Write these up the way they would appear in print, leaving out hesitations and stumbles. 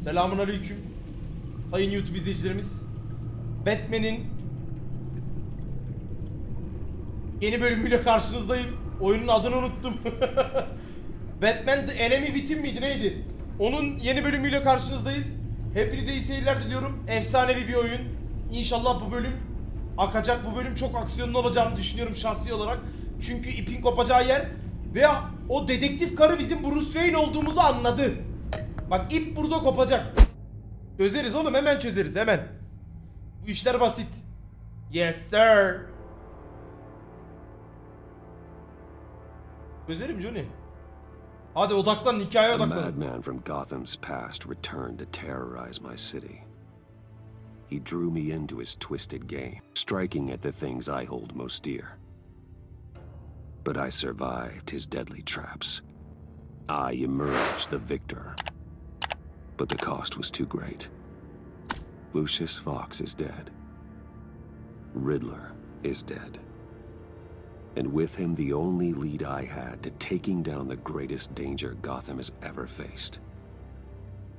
Selamünaleyküm sayın YouTube izleyicilerimiz. Batman'in yeni bölümüyle karşınızdayım. Oyunun adını unuttum. Batman The Enemy Within miydi neydi? Onun yeni bölümüyle karşınızdayız. Hepinize iyi seyirler diliyorum. Efsanevi bir oyun. İnşallah bu bölüm akacak. Bu bölüm çok aksiyonlu olacağını düşünüyorum şahsi olarak. Çünkü ipin kopacağı yer ve o dedektif karı bizim Bruce Wayne olduğumuzu anladı. Bak ip burada kopacak. Çözeriz oğlum, hemen çözeriz hemen. Bu işler basit. Yes sir. Çözerim Johnny. Hadi odaklan, hikayeye odaklan. A madman from Gotham's past returned to terrorize my city. He drew me into his twisted game, striking at the things I hold most dear. But I survived his deadly traps. I emerged the victor. But the cost was too great. Lucius Fox is dead. Riddler is dead. And with him the only lead I had to taking down the greatest danger Gotham has ever faced.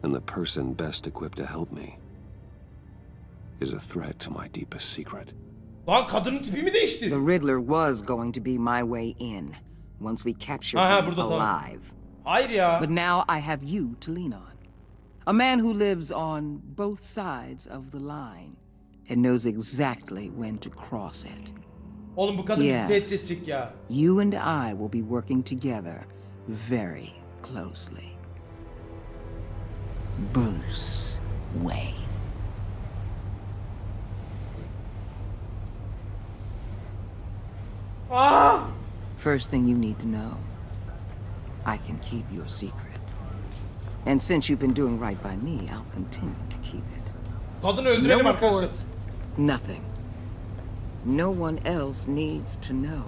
And the person best equipped to help me is a threat to my deepest secret. Lan kadının tipi mi değişti? The Riddler was going to be my way in once we captured him alive. Hayır ya. But now I have you to lean on. A man who lives on both sides of the line and knows exactly when to cross it. Oğlum bu kadın bizi tehdit edecek ya. You and I will be working together very closely. Bruce Wayne. Ah! First thing you need to know, I can keep your secret. And since you've been doing right by me, I'll continue to keep it. Kadını öldürelim No arkadaşlar. reports, nothing. No one else needs to know.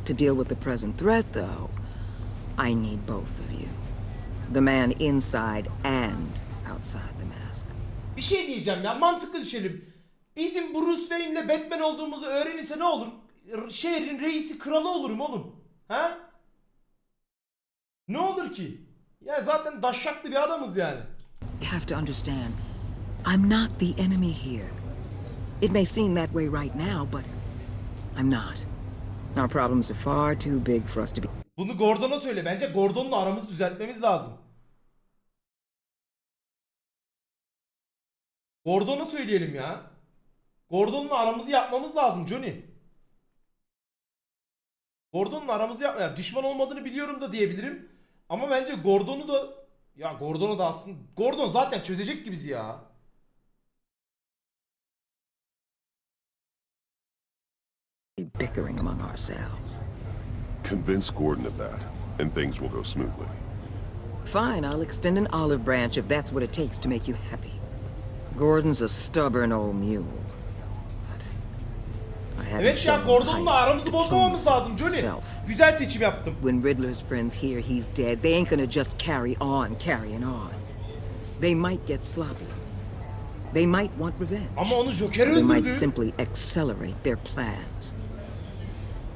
To deal with the present threat, though, I need both of you. The man inside and outside the mask. Bir şey diyeceğim ya, mantıklı düşelim. Bizim Bruce Wayne'le Batman olduğumuzu öğrenirse ne olur? Şehrin reisi, kralı olurum oğlum. Ha? Ne olur ki? Ya zaten daşşaklı bir adamız yani. You have to understand, I'm not the enemy here. It may seem that way right now, but I'm not. Our problems are far too big for us to be. Bunu Gordon'a söyle. Bence Gordon'la aramızı düzeltmemiz lazım. Gordon'a söyleyelim ya. Gordon'la aramızı yapmamız lazım Johnny. Gordon'la aramızı yapma. Yani düşman olmadığını biliyorum da diyebilirim. Ama bence Gordon'u da... Ya Gordon'u da aslında... Gordon zaten çözecek ki bizi ya. Bickering among ourselves. Convince Gordon of that, and things will go smoothly. Fine, I'll extend an olive branch if that's what it takes to make you happy. Gordon's a stubborn old mule. Evet ya, Gordon'la aramızı bozmamamız lazım Johnny. Güzel seçim yaptım. When Riddler's friends hear he's dead, they ain't gonna just carrying on. They might get sloppy. They might want revenge. Ama onu Joker They might öldürdü. simply accelerate their plans.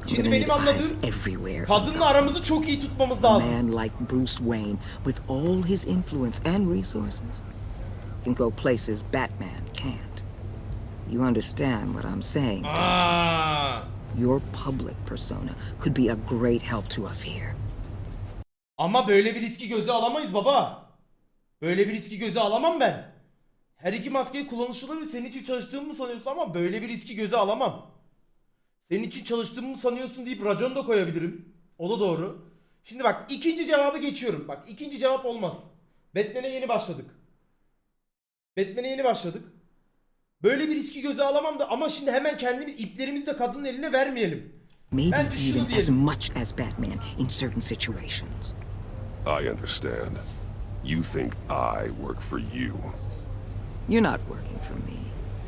Şimdi benim anladığım kadınla aramızı çok iyi tutmamız A lazım. man like Bruce Wayne, with all his influence and resources, can go places Batman can't. You understand what I'm saying? Your public persona could be a great help to us here. Ama böyle bir riski göze alamayız baba. Böyle bir riski göze alamam ben. Her iki maskeyi kullanışlı ve senin için çalıştığımı mı sanıyorsun, ama böyle bir riski göze alamam. Senin için çalıştığımı mı sanıyorsun deyip racon da koyabilirim. O da doğru. Şimdi bak, ikinci cevabı geçiyorum. Bak, ikinci cevap olmaz. Batman'e yeni başladık. Böyle bir riski göze alamam da, ama şimdi hemen kendimiz iplerimizi de kadının eline vermeyelim. Maybe Bence şunu even as diyelim. much as Batman in certain situations. I understand. You think I work for you. You're not working for me.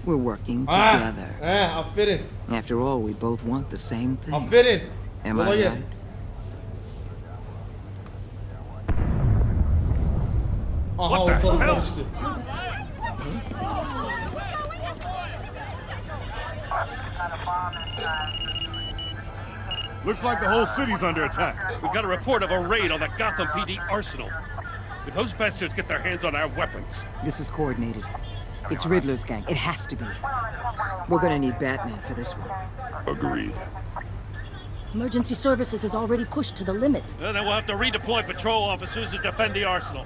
We're working together. Aferin. After all, we both want the same thing. Aferin. Am I Kolay right? gelsin. Aha, ortalık karıştı. Looks like the whole city's under attack. We've got a report of a raid on the Gotham PD arsenal. If those bastards get their hands on our weapons... This is coordinated. It's Riddler's gang. It has to be. We're gonna need Batman for this one. Agreed. Emergency services is already pushed to the limit. Then we'll have to redeploy patrol officers to defend the arsenal.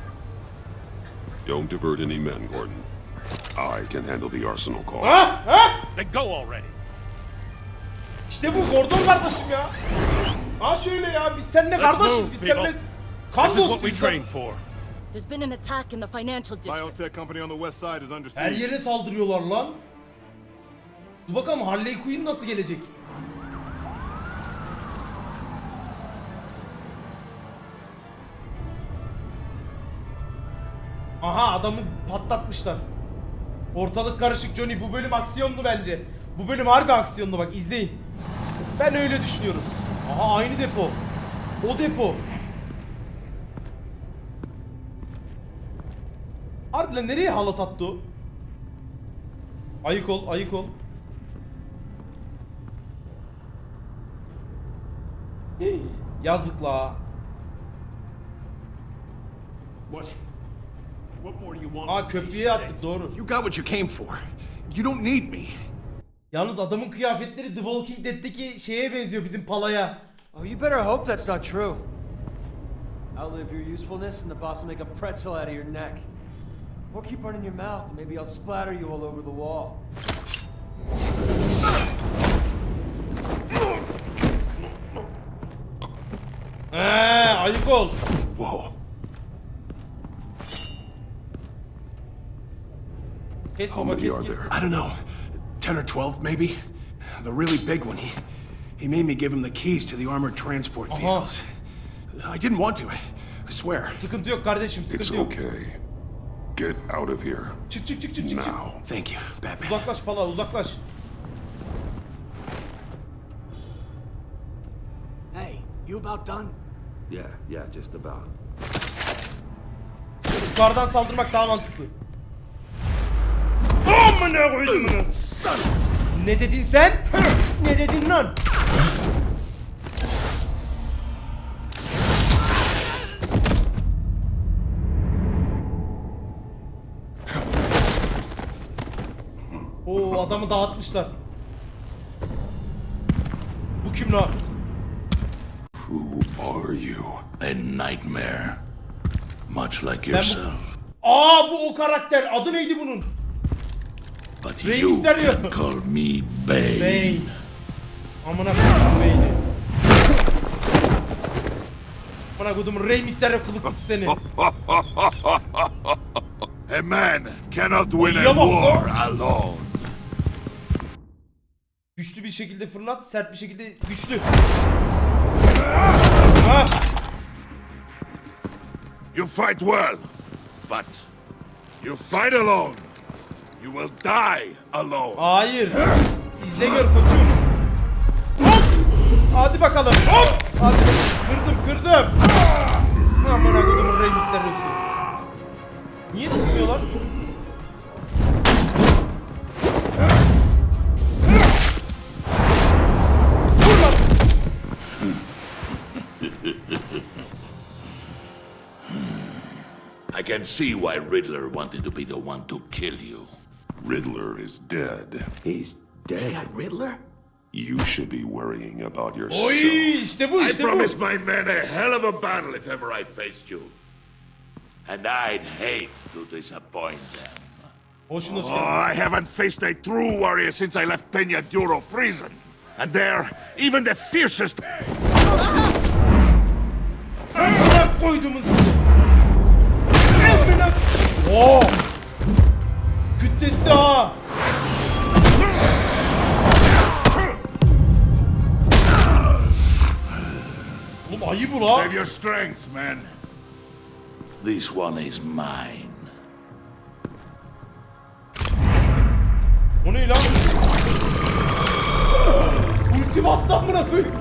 Don't divert any men, Gordon. I can handle the arsenal call. Ha? Ha? Then go already. İşte bu Gordon kardeşim ya. Ha şöyle ya, biz seninle Let's kardeşiz, move, biz people. seninle This kan is what we dostuyuz. trained for. There's been an attack in the financial district. Biotech company on the west side is under Her siege. yere saldırıyorlar lan. Dur bakalım Harley Quinn nasıl gelecek? Aha, adamı patlatmışlar. Ortalık karışık Johnny. Bu bölüm aksiyonlu bence. Bu bölüm harbi aksiyonlu, bak izleyin. Ben öyle düşünüyorum. Aha, aynı depo. O depo. Harbiden nereye halat attı o? Ayık ol, ayık ol. Hii, yazık la. What more do you want? Aa, köprüye attık, doğru. You got what you came for. You don't need me. Yalnız adamın kıyafetleri The Walking Dead'teki şeye benziyor, bizim palaya. Oh, you better hope that's not true. Outlive your usefulness and the boss will make a pretzel out of your neck. Or keep running your mouth and maybe I'll splatter you all over the wall. Ayık ol. Whoa. Kes How baba, many kes are kes. there? I don't know. 10 or 12 maybe? The really big one. He made me give him the keys to the armored transport vehicles. I didn't want to. I swear. Sıkıntı yok kardeşim, It's sıkıntı yok. okay. Get out of here. Çık çık çık çık çık. çık. Now. Thank you, Batman. Uzaklaş pala, uzaklaş. Hey, you about done? Yeah, just about. Yukarıdan saldırmak daha mantıklı. Amına koydum bunu. Ne dedin sen? Ne dedin lan? Oo, adamı dağıtmışlar. Bu kim lan? Who are you? A nightmare. Much like Ben yourself. Aa, bu o karakter. Adı neydi bunun? But Rey you Mysterio. can call me Bane. Bane. Amına koydum Bane'i. Amına koydum Rey Mysterio kılıklısı seni. A man cannot win a Oya bak lan. war alone. Güçlü bir şekilde fırlat, sert bir şekilde güçlü. Ha. You fight well, but you fight alone. You will die alone. Hayır. İzle gör koçum. Hop. Hadi bakalım. Hop. Hadi. Kırdım. Amına koydum Rey Mysterio'su. Niye sıkmıyorlar? Vur lan. I can see why Riddler wanted to be the one to kill you. Riddler is dead. He's dead. Riddler? You should be worrying about yourself. Oy, işte bu, I işte bu. promised my men a hell of a battle if ever I faced you. And I'd hate to disappoint them. Hoşuna Oh, I haven't faced a true warrior since I left Peña Duro prison. And there, even the fiercest... Amına koyduğumuz. Amına. Oo. Kütletti ha. Oğlum ayı bu la. Save your strength, man. This one is mine. O ne lan? Ulti bastı amına koyayım.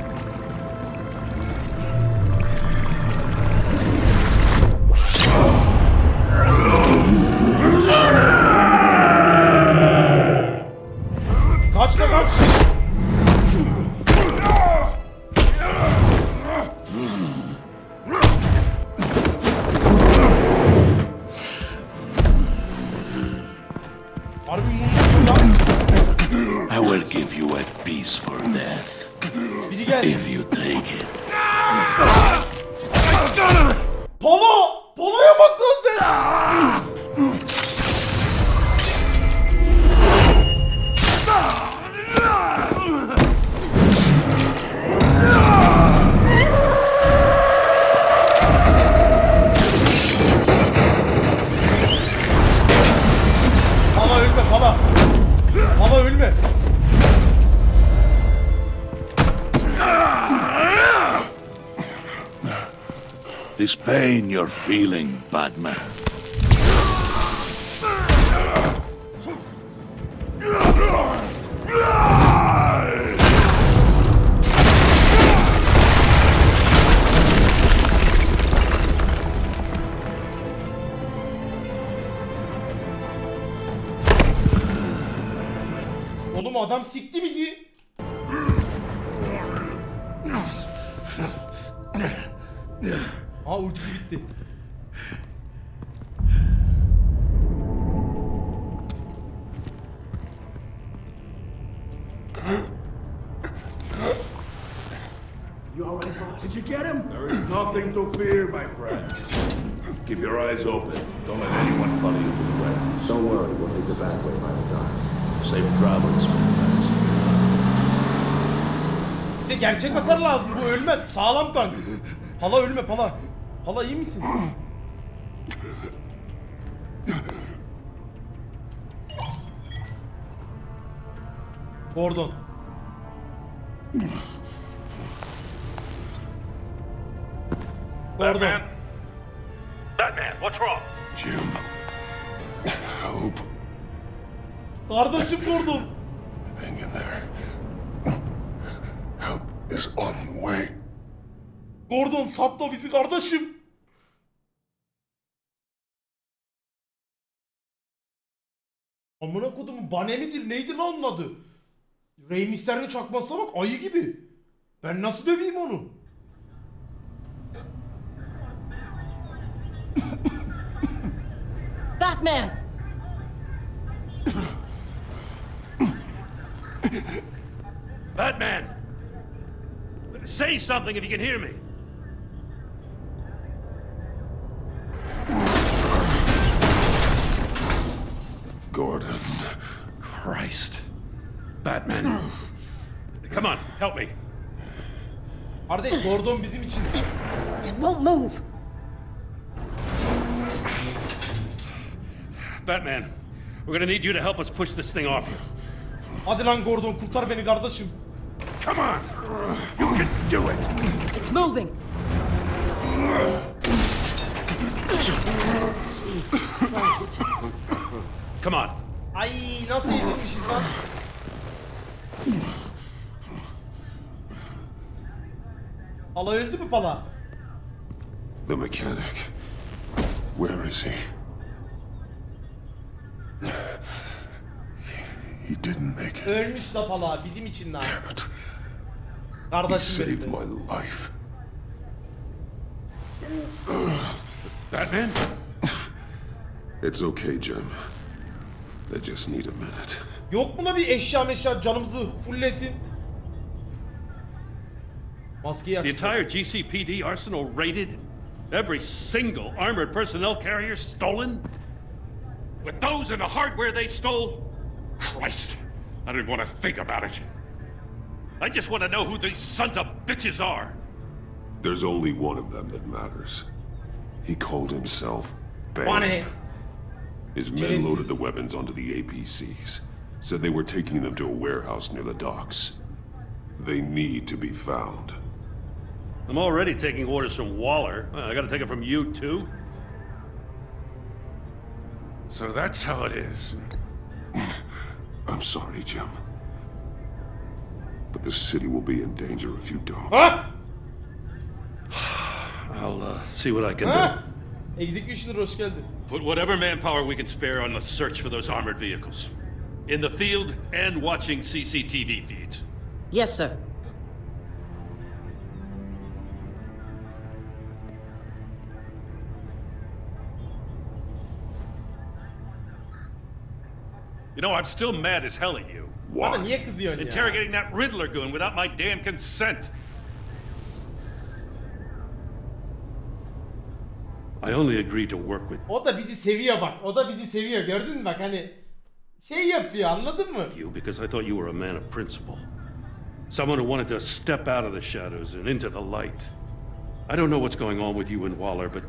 Kaç la kaç. Harbi mumlu lan. I will give you a piece for death. Biri geldi. If you take it. Pala! Pala'ya bak lan sen! Pala ölme Pala! Pala ölme! This pain you're feeling, Batman. Oğlum adam sikti bizi. Aa ultisi bitti. You all right, boss? Did you get him? There is nothing to fear, my friend. Keep your eyes open. Don't let anyone follow you to the warehouse. Don't worry, we'll take the back way by the docks. Safe travels, my friends. Bir de gerçek hasar lazım. Bu ölmez. Sağlam tank. Pala ölme Pala. Pala iyi misin? Gordon. Gordon. Batman? Batman, what's wrong? Jim, help. Kardeşim Gordon. Hang in there. Help is on the way. Gordon satma bizi kardeşim. Amına kodumun bane midir neydi lan onun adı? Rey Mysterio'nun çakmasına bak ayı gibi. Ben nasıl döveyim onu? Batman! Batman! Say something if you can hear me. Gordon. Christ. Batman. Come on, help me. Kardeş Gordon bizim için. It won't move. Batman, we're gonna need you to help us push this thing off you. Hadi lan Gordon kurtar beni kardeşim. Come on! You can do it! It's moving. Jesus Christ. Come on. Ay nasıl ezilmişiz lan? Pala öldü mü Pala? The mechanic. Where is he? He didn't make it. Ölmüş la Pala bizim için lan. Damn it. He Kardeşim saved benim. my life. Batman? It's okay, Jim. They just need a minute. Yok mu la bir eşya meşya canımızı fulllesin? Maskeyi The aç. entire GCPD arsenal raided? Every single armored personnel carrier stolen? With those and the hardware they stole? Christ, I don't even want to think about it. I just want to know who these sons of bitches are. There's only one of them that matters. He called himself Bana Bane. ne? His men Jesus. loaded the weapons onto the APCs. Said they were taking them to a warehouse near the docks. They need to be found. I'm already taking orders from Waller. I gotta take it from you, too? So that's how it is. I'm sorry, Jim. But the city will be in danger if you don't. Ha? I'll see what I can Ha? Executioner hoş geldin. do. Put whatever manpower we can spare on the search for those armored vehicles. In the field and watching CCTV feeds. Yes, sir. You know, I'm still mad as hell at you. Bana Why? niye kızıyorsun ya? Interrogating that Riddler goon without my damn consent. I only agreed to work with O da bizi seviyor bak. O da bizi seviyor. Gördün mü bak hani şey yapıyor, anladın mı? you because I thought you were a man of principle. Someone who wanted to step out of the shadows and into the light. I don't know what's going on with you and Waller, but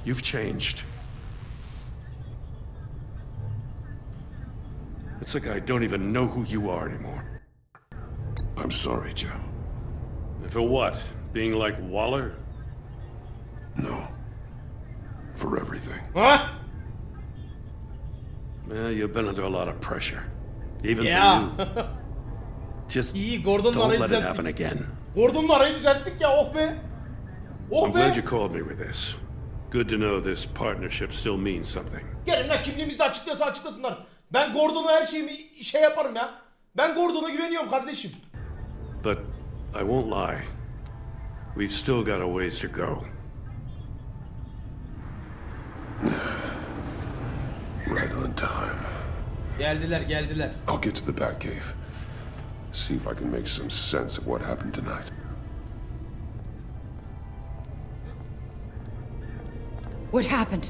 you've changed. It's like I don't even know who you are anymore. I'm sorry, Jim. For what? Being like Waller? No. For everything. Ha? Well, you've been under a lot of pressure. Even Ya. for you. Just İyi, Gordon'la don't arayı let it happen düzelttik. again. Gordon'la arayı düzelttik ya, oh be. Oh I'm be. glad you called me with this. Good to know this partnership still means something. Gelin lan, kimliğimizi açıklasa açıklasınlar. Ben Gordon'a her şeyimi şey yaparım ya. Ben Gordon'a güveniyorum kardeşim. But I won't lie. We've still got a ways to go. Right on time. Geldiler. I'll get to the Batcave. See if I can make some sense of what happened tonight. What happened?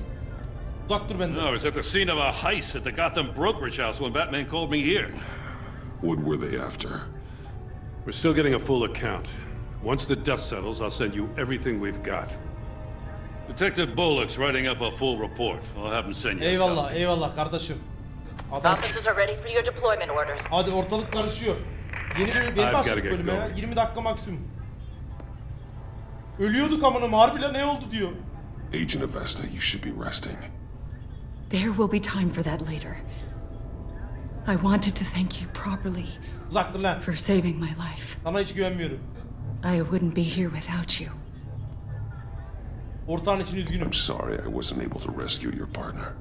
Uzak dur benden. No, I was at the scene of a heist at the Gotham brokerage house when Batman called me here. What were they after? We're still getting a full account. Once the dust settles, I'll send you everything we've got. Detective Bullock's writing up a full report. I'll have him send you a Eyvallah, copy. eyvallah kardeşim. Adam. Officers are ready for your deployment orders. Hadi, ortalık karışıyor. Yeni bölüm, benim I've başladık gotta get bölüme ya. going. 20 dakika maksimum. Ölüyorduk amınım, harbiden ne oldu diyor. Agent Avesta, you should be resting. There will be time for that later. I wanted to thank you properly Uzak dur lan. for saving my life. Sana hiç güvenmiyorum. I wouldn't be here without you. Ortağın için üzgünüm. I'm sorry I wasn't able to rescue your partner.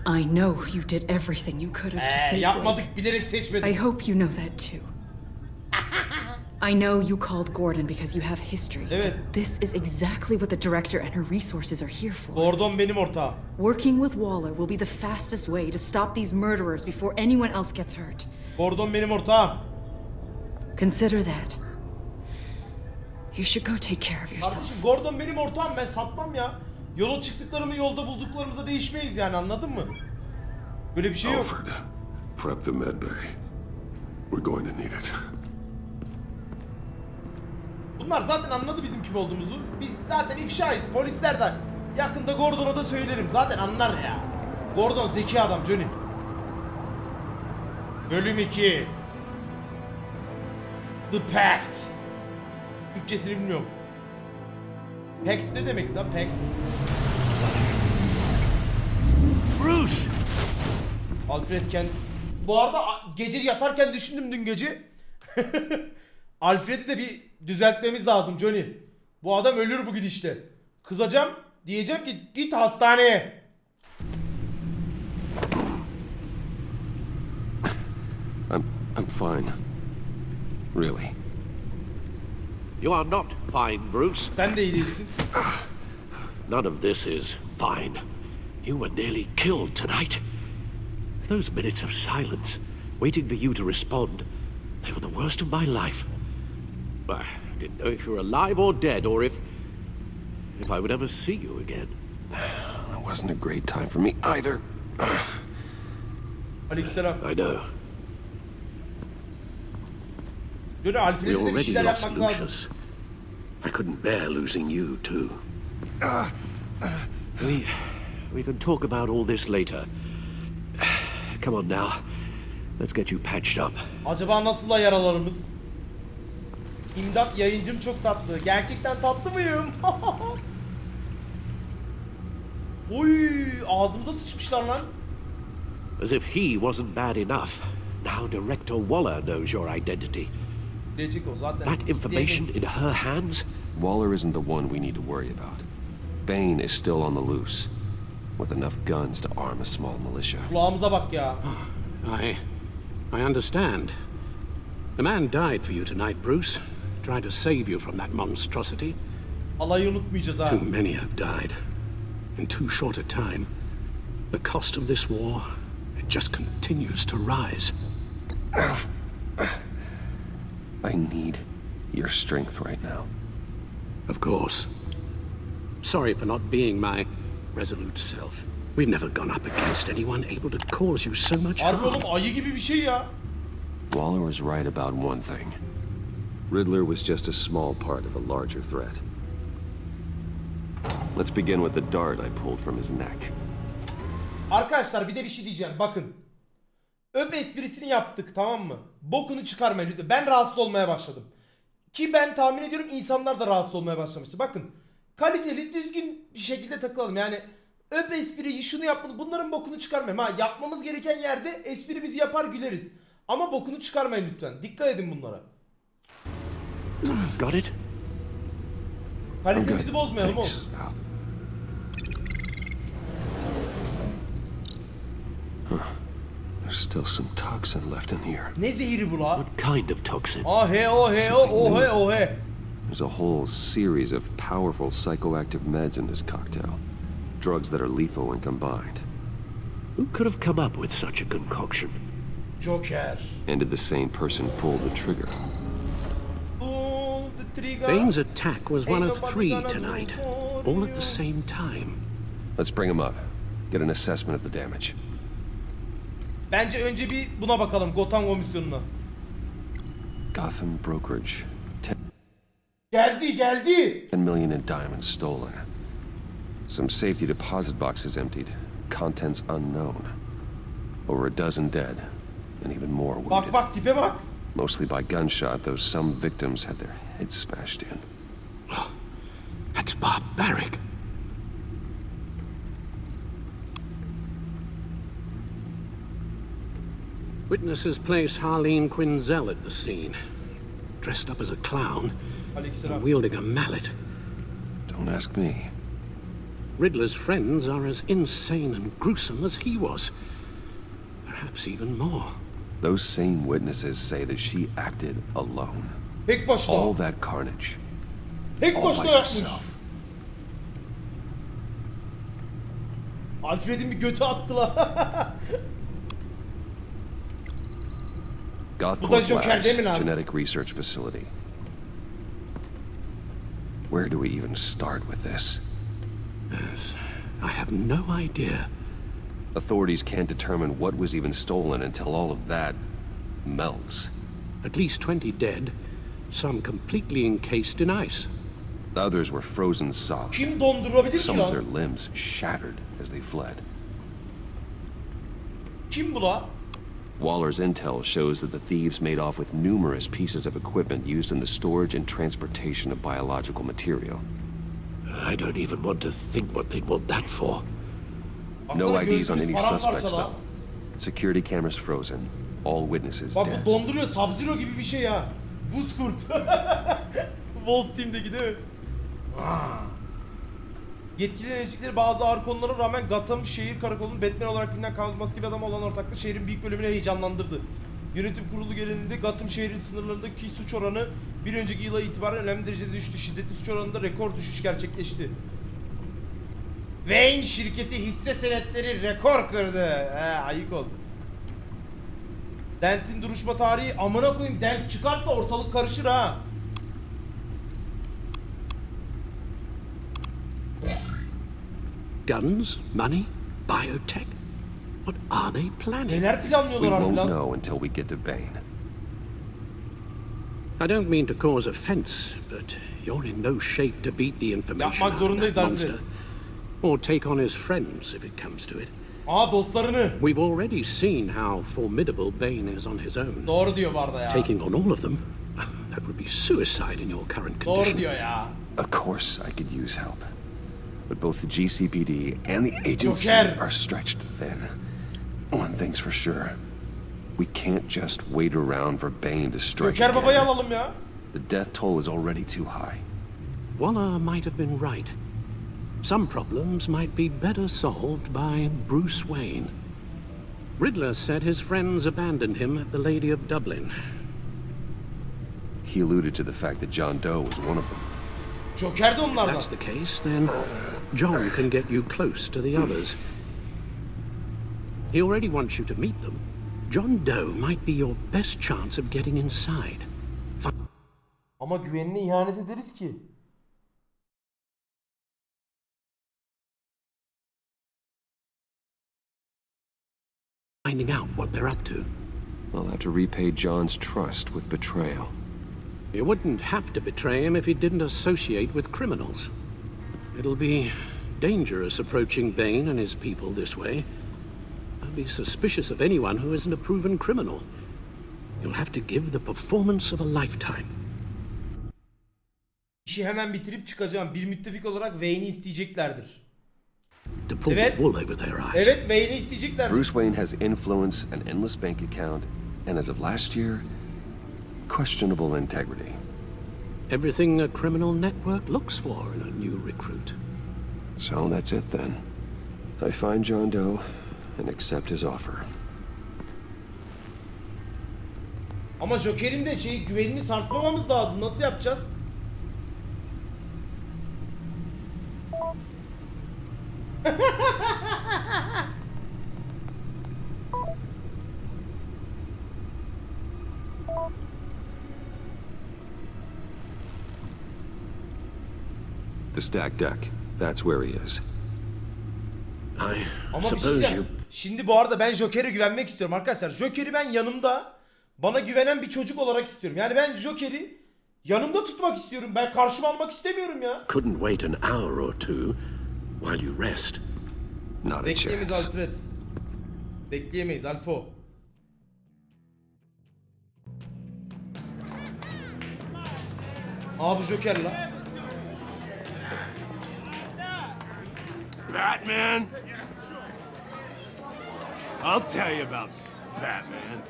I know you did everything you could have to save Blake. Yapmadık, bilerek seçmedik. I hope you know that too. I know you called Gordon because you have history. Evet. This is exactly what the director and her resources are here for. Gordon benim ortağım. Working with Waller will be the fastest way to stop these murderers before anyone else gets hurt. Gordon benim ortağım. Consider that. You should go take care of yourself. Kardeşim, Gordon benim ortağım, ben satmam ya. Yola çıktıklarımı yolda bulduklarımıza değişmeyiz yani, anladın mı? Böyle bir şey yok. Alfred, prep the med bay. We're going to need it. Bunlar zaten anladı bizim kim olduğumuzu. Biz zaten ifşayız. Polisler de yakında Gordon'a da söylerim. Zaten anlar ya. Gordon zeki adam Johnny. Bölüm 2. The Pact. Türkçesini bilmiyorum. Pact ne demek lan, Pact? Bruce! Alfred Kent. Bu arada gece yatarken düşündüm dün gece. Alfred'i de bir düzeltmemiz lazım Johnny. Bu adam ölür bu gidişle. Kızacağım, diyeceğim ki git hastaneye. I'm fine. Really. You are not fine, Bruce. Sen de iyi değilsin. None of this is fine. You were nearly killed tonight. Those minutes of silence, waiting for you to respond, they were the worst of my life. I didn't know if you were alive or dead, or if I would ever see you again. It wasn't a great time for me either. Aleykümselam. I know. Johnny, We Alfred'e de bir already şeyler lost yapmak lazım. Lucius. I couldn't bear losing you, too. We can talk about all this later. Come on now. Let's get you patched up. Acaba nasıl da yaralarımız? İmdat, yayıncım çok tatlı. Gerçekten tatlı mıyım? Oy, ağzımıza sıçmışlar lan. As if he wasn't bad enough. Now Director Waller knows your identity. Bilecek o zaten. That information in her hands? Waller isn't the one we need to worry about. Bane is still on the loose, with enough guns to arm a small militia. Kulağımıza bak ya. I understand. The man died for you tonight, Bruce. Tried to save you from that monstrosity. Alayı unutmayacağız ha. Too many have died. In too short a time. The cost of this war just continues to rise. I need your strength right now. Of course. Sorry for not being my resolute self. We've never gone up against anyone able to cause you so much Harbi harm. oğlum ayı gibi bir şey ya. Waller was right about one thing. Riddler was just a small part of a larger threat. Let's begin with the dart I pulled from his neck. Arkadaşlar bir de bir şey diyeceğim bakın. Öp esprisini yaptık tamam mı? Bokunu çıkarmayın lütfen. Ben rahatsız olmaya başladım. Ki ben tahmin ediyorum insanlar da rahatsız olmaya başlamıştı. Bakın kaliteli düzgün bir şekilde takılalım. Yani öp espriyi şunu yapın bunların bokunu çıkarmayın. Ha yapmamız gereken yerde esprimizi yapar güleriz. Ama bokunu çıkarmayın lütfen. Dikkat edin bunlara. Got it? Kalitemizi bozmayalım oğlum. There's still some toxin left in here. Ne zehri bu la? What kind of toxin? Ah he o he o o he o he. There's a whole series of powerful psychoactive meds in this cocktail. Drugs that are lethal when combined. Who could have come up with such a concoction? Joker. And did the same person pull the trigger? Pull the trigger. Bane's attack was one Ain't of nobody 3 gonna tonight, do for all at you. the same time. Let's bring him up. Get an assessment of the damage. Bence önce bir buna bakalım Gotham komisyonuna. Gotham brokerage. Geldi. 10 million in diamonds stolen. Some safety deposit boxes emptied. Contents unknown. Over a dozen dead. And even more wounded. Bak tipe bak. Mostly by gunshot, though some victims had their heads smashed in. That's barbaric. Witnesses place Harleen Quinzel at the scene, dressed up as a clown and wielding a mallet. Don't ask me. Riddler's friends are as insane and gruesome as he was. Perhaps even more. Those same witnesses say that she acted alone. Tek başına. All that carnage. Tek All başına by yapmış. herself. Alfred'in bir götü attı la. Gothcorp Joker değil mi Labs, lan? genetic research facility. Where do we even start with this? Yes, I have no idea. Authorities can't determine what was even stolen until all of that melts. At least 20 dead, some completely encased in ice. Others were frozen solid. Kim dondurabilir ki Some of their lan? limbs shattered as they fled. Kim bu la? Waller's intel shows that the thieves made off with numerous pieces of equipment used in the storage and transportation of biological material. I don't even want to think what they'd want that for. No Baksana IDs on gözümüz any paramparça suspects, la. though. Security cameras frozen. All witnesses Bak dead. bu donduruyor Sub-Zero gibi bir şey ha. Buz kurt. Wolf Team'deki değil mi? Yetkililerin eşlikleri bazı ağır konulara rağmen Gotham şehir karakolunun Batman olarak bilinen Kanuz maske bir adam olan ortaklığı şehrin büyük bölümünü heyecanlandırdı. Yönetim kurulu genelinde Gotham şehrin sınırlarındaki suç oranı bir önceki yıla itibaren önemli derecede düştü. Şiddetli suç oranında rekor düşüş gerçekleşti. Wayne şirketi hisse senetleri rekor kırdı. Ayık ol. Dent'in duruşma tarihi amına koyayım Dent çıkarsa ortalık karışır ha. Guns, money, biotech? What are they planning? Neler We planlıyorlar won't harbiden? know until we get to Bane. I don't mean to cause offense, but you're in no shape to beat the information Yapmak out of zorundayız that Alfred. monster, or take on his friends if it comes to it. Aa dostlarını. We've already seen how formidable Bane is on his own. Doğru diyor bu arada ya. Taking on all of them, that would be suicide in your current Doğru condition. diyor ya. Of course I could use help. But both the GCPD and the agency Joker. are stretched thin. One thing's for sure. We can't just wait around for Bane to strike Joker babayı again. alalım ya. The death toll is already too high. Waller might have been right. Some problems might be better solved by Bruce Wayne. Riddler said his friends abandoned him at the Lady of Dublin. He alluded to the fact that John Doe was one of them. Joker de If onlardan. that's the case, then John can get you close to the others. He already wants you to meet them. John Doe might be your best chance of getting inside. Ama güvenine ihanet ederiz ki. Finding out what they're up to. I'll have to repay John's trust with betrayal. You wouldn't have to betray him if he didn't associate with criminals. It'll be dangerous approaching Bane and his people this way. I'll be suspicious of anyone who isn't a proven criminal. You'll have to give the performance of a lifetime. İşi hemen bitirip çıkacağım. Bir müttefik olarak Wayne'i isteyeceklerdir. To pull the wool over their eyes. Evet, Wayne'i isteyeceklerdir. Bruce Wayne has influence, an endless bank account, and as of last year, questionable integrity. Everything a criminal network looks for in a new recruit. So that's it then. I find John Doe and accept his offer. Ama Joker'in de güvenini sarsmamamız lazım. Nasıl yapacağız? The stacked deck. That's where he is. I Ama bir şey suppose diyeceğim. you... Şimdi bu arada ben Joker'e güvenmek istiyorum arkadaşlar. Joker'i ben yanımda, bana güvenen bir çocuk olarak istiyorum. Yani ben Joker'i yanımda tutmak istiyorum. Ben karşıma almak istemiyorum ya. Couldn't wait an hour or two while you rest. Not a Bekleyemeyiz chance. Alfred. Bekleyemeyiz Alfo. Abi Joker la. Batman? I'll tell you about Batman.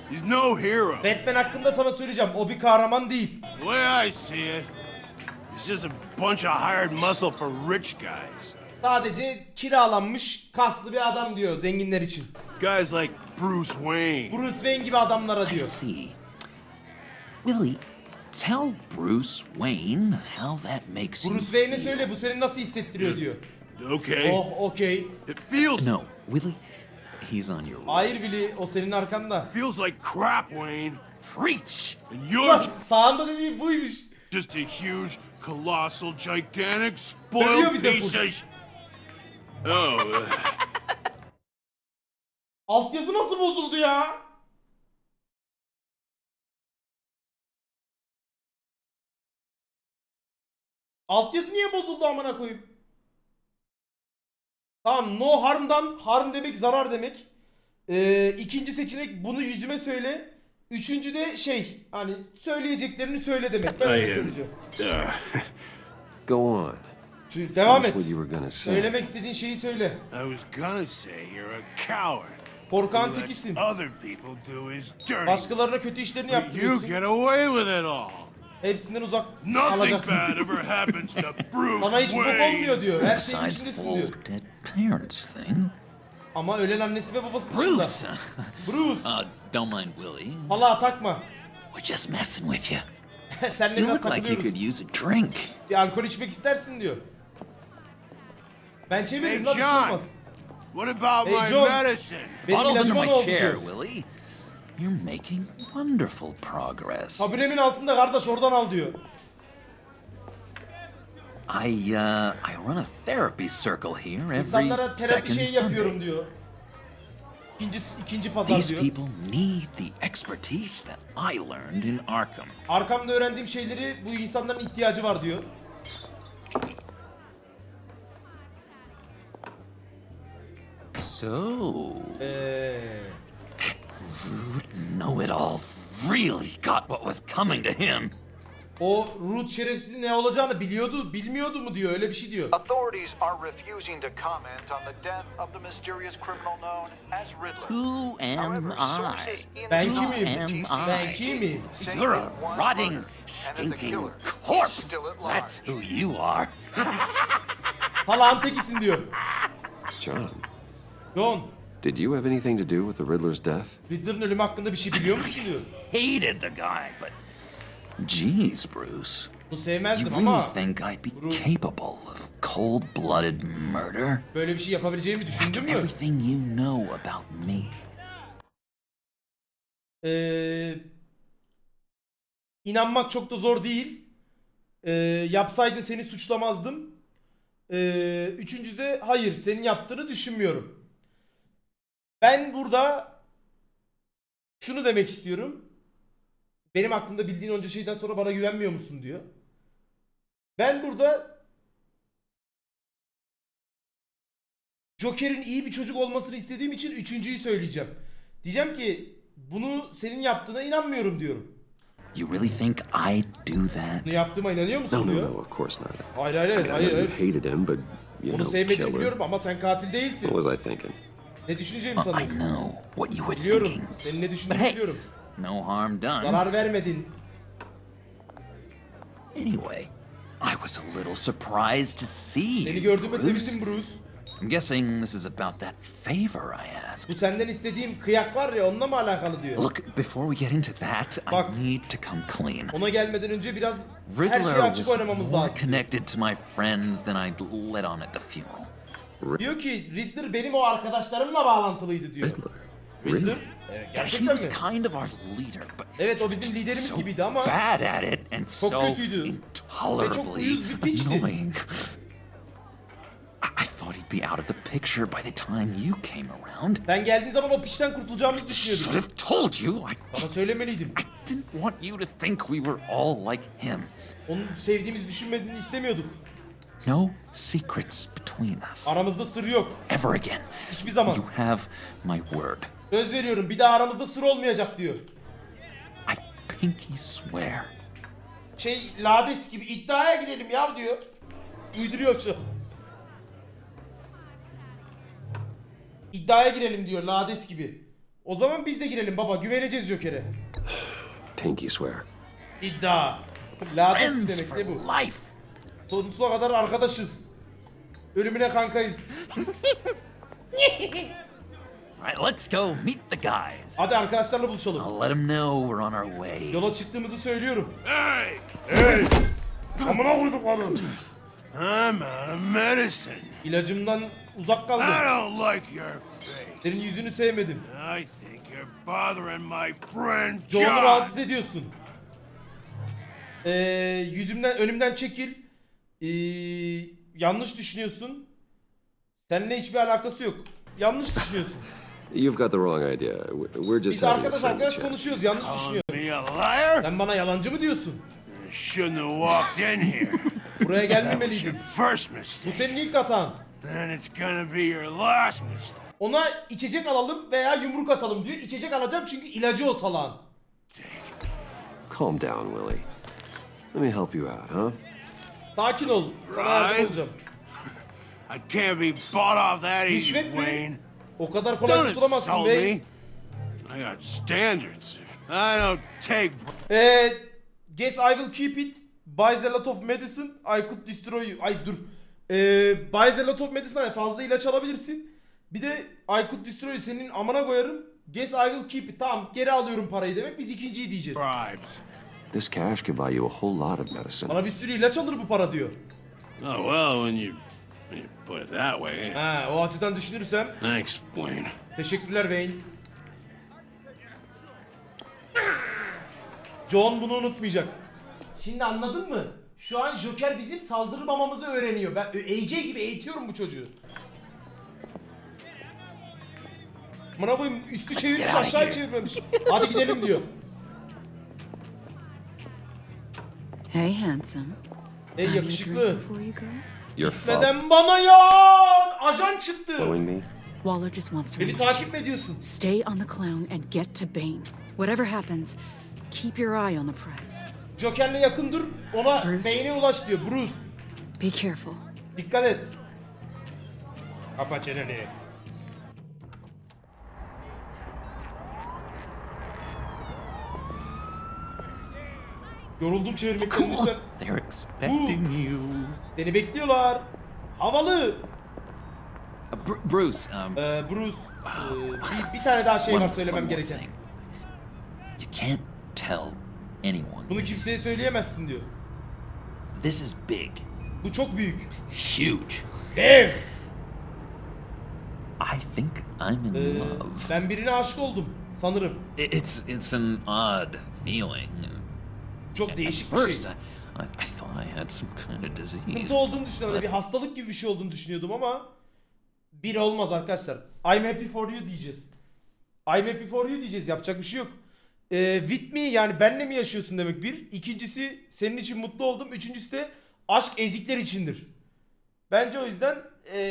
He's no hero. Batman hakkında sana söyleyeceğim. O bir kahraman değil. The way I see it, he's just a bunch of hired muscle for rich guys. Sadece kiralanmış kaslı bir adam diyor zenginler için. Guys like Bruce Wayne. Bruce Wayne gibi adamlara I diyor. see. Willie, tell Bruce Wayne how that makes you Bruce Wayne'e feel. söyle bu seni nasıl hissettiriyor diyor. Okay. Oh okey. It feels... No, Willie, he's on your right. Hayır Willy o senin arkanda. Feels like crap, Wayne. Preach! And you're Ulan sağında dediği buymuş. just a huge, colossal, gigantic, Dövüyor spoiled bize piece full. of Oh, Altyazı nasıl bozuldu ya? Altyazı niye bozuldu amına koyayım? Tamam no harm'dan harm demek zarar demek. İkinci seçenek bunu yüzüme söyle. Üçüncü de hani söyleyeceklerini söyle demek. Ben öyle söyleyeceğim. Go on. Devam Finish et. what you were gonna say. Söylemek istediğin şeyi söyle. I was gonna say you're a coward. Korkan Who lets tekisin. other people do his dirty. Başkalarına kötü işlerini But you yaptırıyorsun. get away with it all. Hepsinden uzak Nothing alacaksın. bad ever happens to Bruce Bana hiç bok Wayne. olmuyor diyor. Her şeyin Besides the içindesin whole diyor. dead parents thing. Ama ölen annesi ve babası dışında. Bruce! Bruce. Don't mind Willie. Hala takma. We're just messing with you. Senle You biraz look like you takılıyoruz. could use a drink. Bir alkol içmek istersin diyor. Ben Hey çeviririm lan bir şey John, olmaz. what about Hey, my John. medicine? Benim Bottles ilacıma under ne my oldu chair, diyor. Willie. You're making wonderful progress. Taburemin altında kardeş oradan al diyor. I run a therapy circle here İnsanlara every terapi second şeyi yapıyorum Sunday. diyor. İkinci pazar These diyor. people need the expertise that I learned in Arkham. Arkamda öğrendiğim şeyleri bu insanların ihtiyacı var diyor. So, Eee... rude know-it-all really got what was coming to him. O Ruth şerefsizin ne olacağını bilmiyordu mu diyor, öyle bir şey diyor. Authorities are refusing to comment on the death of the mysterious criminal known as Riddler. Who am I? Ben Who kimim? am Ben I? kimim? You're a rotting, stinking corpse. That's who you are. Salağın tekisin diyor. John, John, did you have anything to do with the Riddler's death? Riddler'ın ölümü hakkında bir şey biliyor musun diyor. Hated the guy, but geez, Bruce, Bu sevmezdim You really ama think I'd be capable of cold-blooded murder? böyle bir şey yapabileceğimi After düşündün mü? everything you know about me. İnanmak çok da zor değil. Yapsaydın seni suçlamazdım. Üçüncüde hayır, senin yaptığını düşünmüyorum. Ben burada şunu demek istiyorum. Benim hakkımda bildiğin onca şeyden sonra bana güvenmiyor musun diyor. Ben burada Joker'in iyi bir çocuk olmasını istediğim için üçüncüyü söyleyeceğim. Diyeceğim ki bunu senin yaptığına inanmıyorum diyorum. You really think I'd do that? Bunu yaptığıma inanıyor musun No, no, diyor. no, of course not. Hayır, I hayır, know hayır, you hayır. hated him, but you Onu know, sevmediğimi killer. biliyorum ama sen katil değilsin. What was I thinking? Ne düşüneceğimi I sanıyorsun? know what you were Biliyorum. thinking. Senin ne But düşündüğünü hey, biliyorum. no harm done. Zarar vermedin. Anyway, I was a little surprised to see Seni you, gördüğüme Bruce. sevindim Bruce. I'm guessing this is about that favor I asked. Bu senden istediğim kıyak var ya, onunla mı alakalı diyor. Look, before we get into that, Bak, I need to come clean. Ona gelmeden önce biraz her Riddler şeyi açık was oynamamız more lazım. connected to my friends than I'd let on at the funeral. Diyor ki Riddler benim o arkadaşlarımla bağlantılıydı diyor. Riddler? He Gerçekten was mi? kind of our leader, but Evet, o bizim liderimiz so gibiydi ama bad at it and çok so kötüydü. Ve çok intolerably uyuz bir piçti. annoying. I thought he'd be out of the picture by the time you came around. Sen geldiğin zaman o piçten kurtulacağımızı Should düşünüyordum. have told you. Sana söylemeliydim. I didn't want you to think we were all like him. Onu sevdiğimizi düşünmediğini istemiyorduk. No secrets between us. Aramızda sır yok. Ever again. Hiçbir zaman. You have my word. Söz veriyorum, bir daha aramızda sır olmayacak diyor. I pinky swear. Lades gibi iddiaya girelim ya diyor. Uyduruyor şu. İddiaya girelim diyor Lades gibi. O zaman biz de girelim baba, güveneceğiz Joker'e. Pinky swear. İddia. Lades Friends demek for ne bu? life. Sonsuza kadar arkadaşız. Ölümüne kankayız. Right, let's go meet the guys. Hadi arkadaşlarla buluşalım. I'll let them know we're on our way. Yola çıktığımızı söylüyorum. Hey! Hey! Amına koyduklarım. I'm out of medicine. İlacımdan uzak kaldım. I don't like your face. Senin yüzünü sevmedim. I think you're bothering my friend John'u John. rahatsız ediyorsun. Önümden çekil. Yanlış düşünüyorsun. Seninle hiçbir alakası yok. Yanlış düşünüyorsun. You've got the wrong idea. We're just Biz having a arkadaş friendly arkadaş chat. konuşuyoruz. Yanlış düşünüyorsun. Me a liar? Sen bana yalancı mı diyorsun? Shouldn't have walked in here. Buraya That was gelmemeliydin. your first Bu mistake. senin ilk hatan. And it's gonna be your last mistake. Ona içecek alalım veya yumruk atalım diyor. İçecek alacağım çünkü ilacı o salağın. Calm down, Willie. Let me help you out, huh? Sakin ol. Sana yardım Right. olacağım. I can't be bought off that easy, Rüşvet mi? Wayne. O kadar kolay Don't tutulamazsın insult me. bey. I got standards. I don't take... Guess I will keep it. Buys a lot of medicine. I could destroy you. Ay dur. Buys a lot of medicine. Hani fazla ilaç alabilirsin. Bir de I could destroy you. Senin amına koyarım. Guess I will keep it. Tamam, geri alıyorum parayı demek. Biz ikinciyi diyeceğiz. Bribes. This cash could buy you a whole lot of medicine. Bana bir sürü ilaç alır bu para diyor. Oh, well, when you put it that way. Ha, o açıdan düşünürsem. Thanks, Wayne. Teşekkürler Wayne. John bunu unutmayacak. Şimdi anladın mı? Şu an Joker bizim saldırmamamızı öğreniyor. Ben AJ gibi eğitiyorum bu çocuğu. Bana koyayım, üstü çevirmiş aşağı çevirmemiş. Hadi gidelim diyor. Hey, handsome. Ey Buy me a yakışıklı. drink before you go? Your fault. Neden bana yan? Ajan çıktı. Following me? Waller just wants to Beni remind you. takip mi ediyorsun? Stay on the clown and get to Bane. Whatever happens, keep your eye on the prize. Joker'le yakın dur. Ona Bruce. beyne ulaş diyor. Bruce. Be careful. Dikkat et. Kapa çeneni. Yoruldum çevirmekten Cool. lütfen. They're expecting you. Seni bekliyorlar. Havalı. Bruce, Bruce. Bir tane daha şey var one söylemem more gereken. thing. You can't tell anyone. Bunu this. kimseye söyleyemezsin diyor. This is big. Bu çok büyük. Huge. Dev. I think I'm in love. Ben birine aşık oldum sanırım. It's an odd feeling. Çok değişik bir At first, şey. I thought I had some kind of disease. Sıkıntı olduğunu düşünüyorum. Bir hastalık gibi bir şey olduğunu düşünüyordum ama bir olmaz arkadaşlar. I'm happy for you diyeceğiz. I'm happy for you diyeceğiz. Yapacak bir şey yok. With me yani benle mi yaşıyorsun demek bir. İkincisi senin için mutlu oldum. Üçüncüsü de aşk ezikler içindir. Bence o yüzden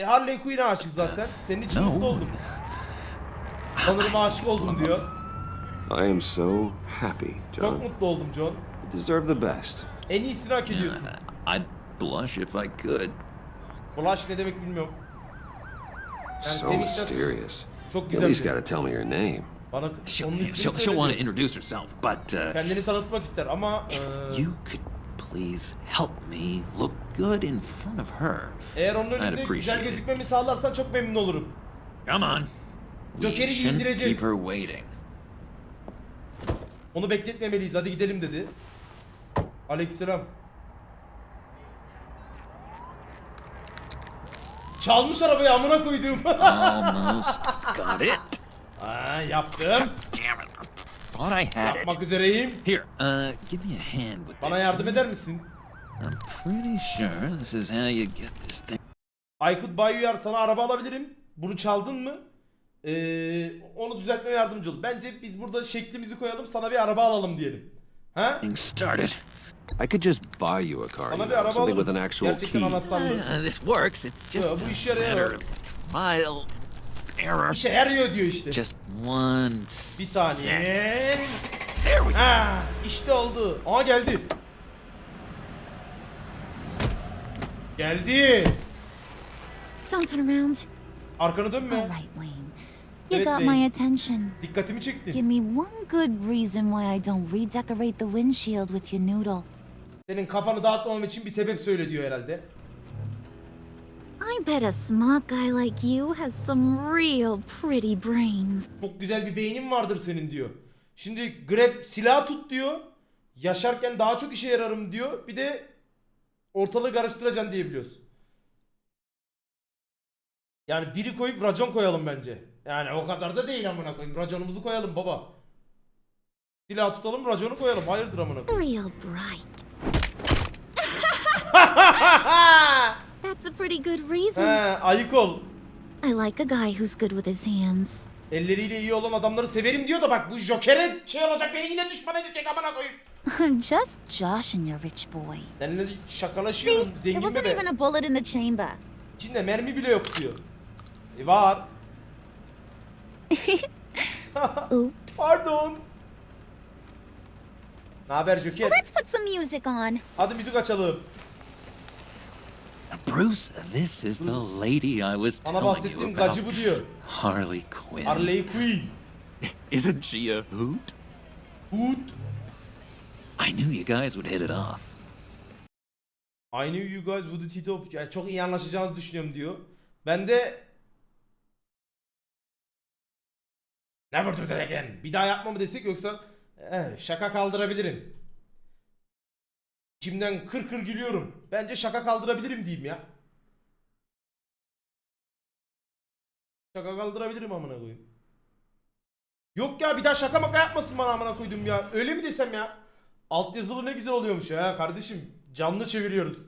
Harley Quinn'e aşık zaten. Senin için mutlu oldum. Sanırım aşık oldum diyor. I am so happy, Çok John. mutlu oldum John. You deserve the best. En iyisini hak ediyorsun. I'd blush if I could. Blush ne demek bilmiyorum. Yani So mysterious. Çok You güzel at bir least şey. gotta tell me your name. Bana onun ismini She'll söyle want to diyor. introduce herself, but Kendini tanıtmak ister ama if you could please help me look good in front of her. eğer onun I'd önünde güzel appreciate it. gözükmemi sağlarsan çok memnun olurum. Come on. Joker'i We shouldn't giydireceğiz. keep her waiting. Onu bekletmemeliyiz. Hadi gidelim dedi. Aleykümselam. Çalmış arabayı amına koyduğum. Almost got it. Aa, yaptım. Damn it. Thought I had it. Yapmak üzereyim. Here, give me a hand with Bana this. yardım eder misin? I'm pretty sure this is how you get this thing. I could buy you yar, sana araba alabilirim. Bunu çaldın mı? Onu düzeltmeye yardımcı ol. Bence biz burada şeklimizi koyalım, sana bir araba alalım diyelim. Ha? Started. I could just buy you a car, Sana you bir know, araba something with an alırım. actual Gerçekten key. anahtarlı. This works. It's just bu işe yarıyor. matter of trial error. İşe yarıyor diyor işte. Just one Bir saniye. There we go. Ha, işte oldu. Aha geldi. Geldi. Don't turn around. Arkanı dönme. All right, Wayne. You Evet, got Wayne. my attention. Dikkatimi çektin. Give me one good reason why I don't redecorate the windshield with your noodle. Senin kafanı dağıtmamam için bir sebep söyle diyor herhalde. I bet a smart guy like you has some real pretty brains. Çok güzel bir beynin vardır senin diyor. Şimdi grab silah tut diyor. Yaşarken daha çok işe yararım diyor. Bir de ortalığı karıştıracaksın diyebiliyoruz. Yani biri koyup racon koyalım bence. Yani o kadar da değil amına koyayım. Raconumuzu koyalım baba. Silah tutalım, raconu koyalım. Hayırdır amına koyayım. Real bright. That's a pretty good reason. Ayık ol. I like a guy who's good with his hands. Elleriyle iyi olan adamları severim diyor da bak bu Joker'e şey olacak, beni yine düşman edecek amına koyayım. I'm just joshing you, rich boy. Seninle See, şakalaşıyorum there zengin wasn't bebe. even a bullet in the chamber. İçinde mermi bile yok diyor. Var. Oops. Pardon. Ne haber Joker? Let's put some music on. Hadi müzik açalım. Bruce, this is the lady I was Sana telling you bahsettiğim about. gacı bu diyor. Harley Quinn. Harley Quinn. Isn't she a hoot? Hoot. I knew you guys would hit it off. I knew you guys would hit off. Yani çok iyi anlaşacağınızı düşünüyorum diyor. Ben de never do that again. Bir daha yapma mı desek yoksa şaka kaldırabilirim. İçimden kır kır gülüyorum. Bence şaka kaldırabilirim diyeyim ya. Şaka kaldırabilirim amına koyayım. Yok ya bir daha şaka maka yapmasın bana amına koydum ya. Öyle mi desem ya? Altyazılı ne güzel oluyormuş ya kardeşim. Canlı çeviriyoruz.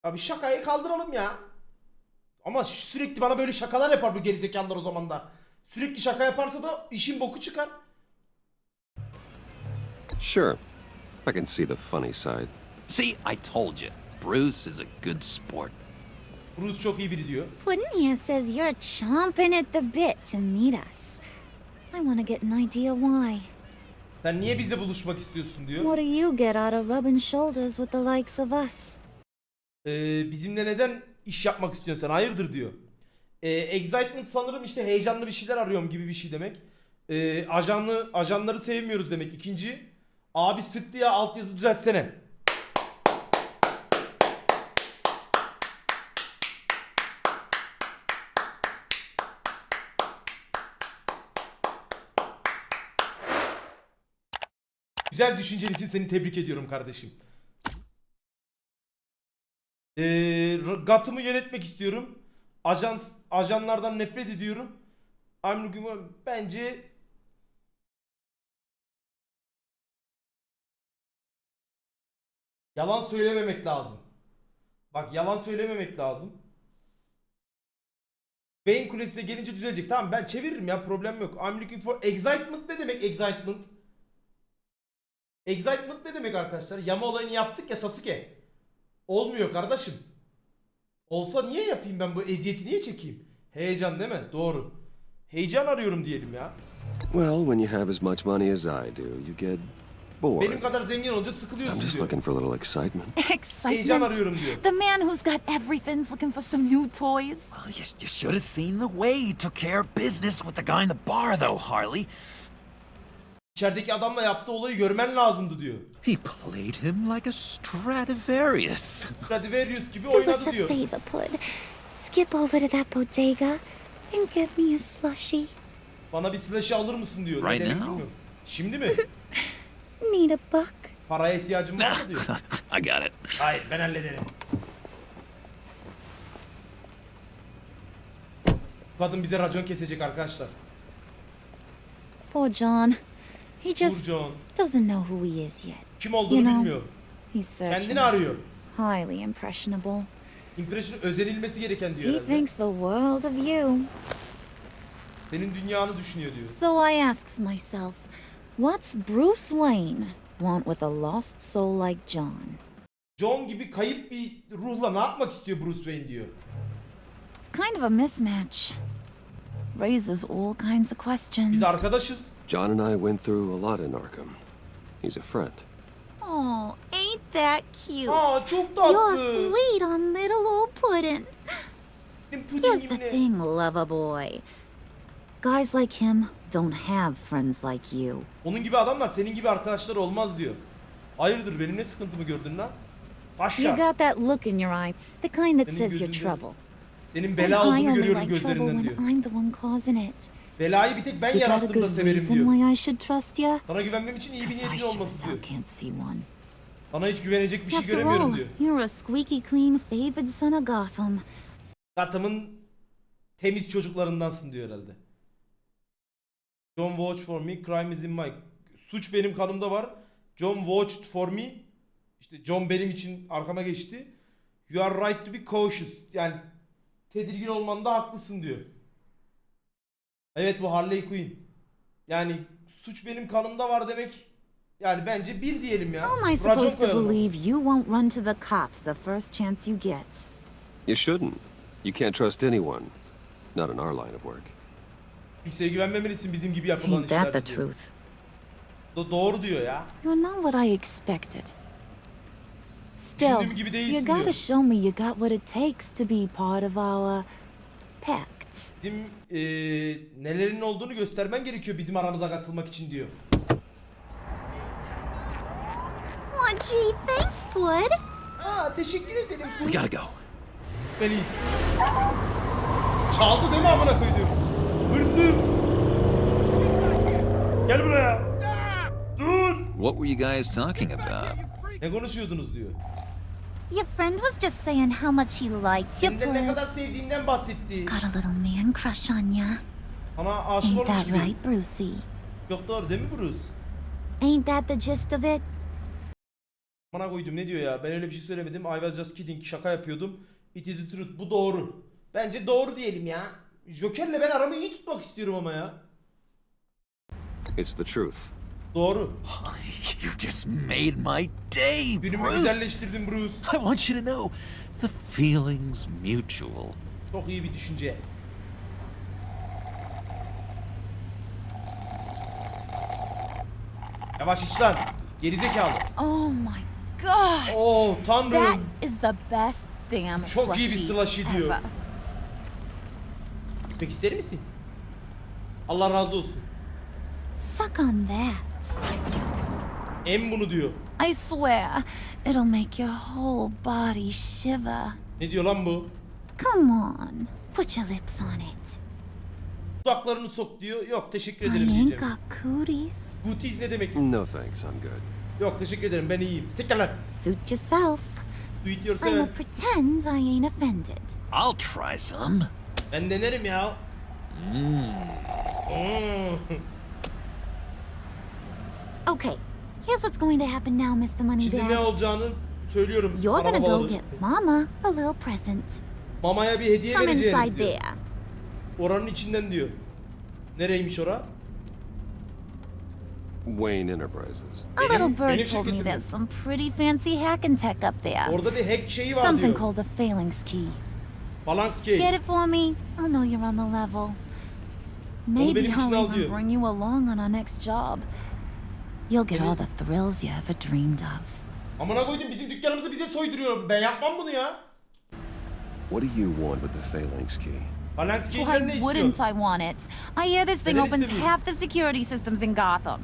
Abi şakayı kaldıralım ya. Ama sürekli bana böyle şakalar yapar bu gerizekalılar o zaman da. Sürekli şaka yaparsa da işin boku çıkar. Sure. I can see the funny side. See, I told you. Bruce is a good sport. Bruce çok iyi biri diyor. Puddin' here says you're chomping at the bit to meet us. I want to get an idea why. Sen niye bizle buluşmak istiyorsun diyor. What do you get out of rubbing shoulders with the likes of us? Bizimle neden iş yapmak istiyorsun sen? Hayırdır diyor. Excitement sanırım işte heyecanlı bir şeyler arıyorum gibi bir şey demek. Ajanları sevmiyoruz demek. İkinci. Abi sıktı ya, altyazı düzeltsene. Güzel düşüncen için seni tebrik ediyorum kardeşim. Gotham'ı yönetmek istiyorum. Ajanlardan nefret ediyorum. I'm looking for... Bence... Yalan söylememek lazım. Bak yalan söylememek lazım. Wayne Kulesi'ne gelince düzelecek. Tamam ben çeviririm ya, problem yok. I'm looking for excitement ne demek excitement? Excitement ne demek arkadaşlar? Yama olayını yaptık ya Sasuke. Olmuyor kardeşim. Olsa niye yapayım ben bu eziyeti, niye çekeyim? Heyecan değil mi? Doğru. Heyecan arıyorum diyelim ya. Well, when you have as much money as I do, you get bored. Benim kadar zengin olunca sıkılıyorsun I'm just diyor. looking for a little excitement. Heyecan arıyorum diyor. The man who's got everything's looking for some new toys. Well, you should have seen the way he took care of business with the guy in the bar, though, Harley. İçerideki adamla yaptığı olayı görmen lazımdı diyor. He played him like a Stradivarius. Stradivarius gibi Do us oynadı a diyor. favor, Pud. Skip over to that bodega and get me a slushie. Bana bir slushie alır mısın diyor. Right Ne demek now? bilmiyorum. Şimdi mi? Need a buck? Paraya ihtiyacım var mı diyor. I got it. Hayır ben hallederim. Kadın bize racon kesecek arkadaşlar. Poor John. He just John. doesn't know who he is yet. Kim olduğunu bilmiyor. He's searching. Kendini arıyor. Highly impressionable. Impression özenilmesi gereken diyor He herhalde. thinks the world of you. Senin dünyanı düşünüyor diyor. So I asks myself, what's Bruce Wayne want with a lost soul like John? John gibi kayıp bir ruhla ne yapmak istiyor Bruce Wayne diyor. It's kind of a mismatch. Raises all kinds of questions. Biz arkadaşız. John and I went through a lot in Arkham. He's a friend. Oh, ain't that cute? Aa çok You're tatlı. sweet on little old puddin'. Benim Here's pudingim the ne? thing, lover boy. Guys like him don't have friends like you. Onun gibi adamlar senin gibi arkadaşlar olmaz diyor. Hayırdır benim ne sıkıntımı gördün lan? You Başla. got that look in your eye, the kind that Senin says you're gözünde trouble. Senin And bela I olduğunu only görüyorum like trouble gözlerinden when diyor. I'm the one causing it. Belayı bir tek ben You got a yarattım da good severim reason diyor. why I should trust you? Sana güvenmem için iyi bir 'Cause I niyetin sure olması as diyor. hell can't see one. Sana hiç güvenecek bir şey After göremiyorum all, diyor. you're a squeaky clean favored son of Gotham. Gotham'ın temiz çocuklarındansın diyor herhalde. John watch for me, crime is in my... Suç benim kanımda var. John watched for me. İşte John benim için arkama geçti. You are right to be cautious. Yani tedirgin olmanda haklısın diyor. Evet bu Harley Quinn. Yani suç benim kanımda var demek. Yani bence bir diyelim ya. How am I Racon supposed to koyalım. believe you won't run to the cops the first chance you get? You shouldn't. You can't trust anyone. Not in our line of work. Kimseye güvenmemelisin bizim gibi yapılan Ain't that the işlerde diyor. truth? Doğru diyor ya. You're not what I expected. Still, Düşündüğüm gibi değilsin you gotta diyor. show me you got what it takes to be part of our pact. Bizim nelerin olduğunu göstermen gerekiyor bizim aramıza katılmak için diyor. Oh, gee, thanks, Bud. Aa teşekkür ederim. We gotta go. Gitmeliyiz. Çaldı değil mi amına koyduğum? Hırsız. Gel buraya. Dur. What were you guys talking about? Ne konuşuyordunuz diyor. Your friend was just saying how much he liked you, Senden ne Bud. kadar sevdiğinden bahsetti. Got a little man crush on ya. Sana aşık Ain't olmuş that gibi. right, Brucey? Çok doğru değil mi Bruce? Ain't that the gist of it? Bana koydum ne diyor ya? Ben öyle bir şey söylemedim. I was just kidding. Şaka yapıyordum. It is the truth. Bu doğru. Bence doğru diyelim ya. Joker'le ben aramı iyi tutmak istiyorum ama ya. It's the truth. Doğru. You just made my day, Günümü Bruce. güzelleştirdin Bruce. I want you to know, the feeling's mutual. Çok iyi bir düşünce. Yavaş iç lan. Gerizekalı. Oh my god! Oo That tanrım. is the best damn Çok iyi bir slushie slushie diyor. ever. Gitmek ister misin? Allah razı olsun. Suck on that. Em bunu diyor. I swear, it'll make your whole body shiver. Ne diyor lan bu? Come on, put your lips on it. Dudaklarını sok diyor. Yok teşekkür I ederim ain't diyeceğim. got cooties. Booties ne demek? No thanks, I'm good. Yok teşekkür ederim ben iyiyim. Siktir lan. Suit yourself. Do it I'ma yourself. pretend I ain't offended. I'll try some. Ben denerim ya. Okay, here's what's going to happen now, Mr. Şimdi ne Moneybags. olacağını söylüyorum. You're gonna go Arabaları. get Mama a little present. Mamaya bir hediye From vereceğiz inside diyor. there. Oranın içinden diyor. Nereymiş ora? Wayne Enterprises. A little benim bird told me şirketim. there's some pretty fancy hacking tech up there. Orada bir hack şeyi var Something diyor. called a phalanx key. Phalanx key. Get it for me? I know you're on the level. Maybe benim için I'll al even diyor. bring you along on our next job. You'll get all the thrills you ever dreamed of. Amına koydum bizim dükkanımızı bize soyduruyor. Ben yapmam bunu ya. What do you want with the phalanx key? Phalanx key'den Why ne wouldn't istiyor? I want it? I hear this thing Neden opens istemiyor? half the security systems in Gotham.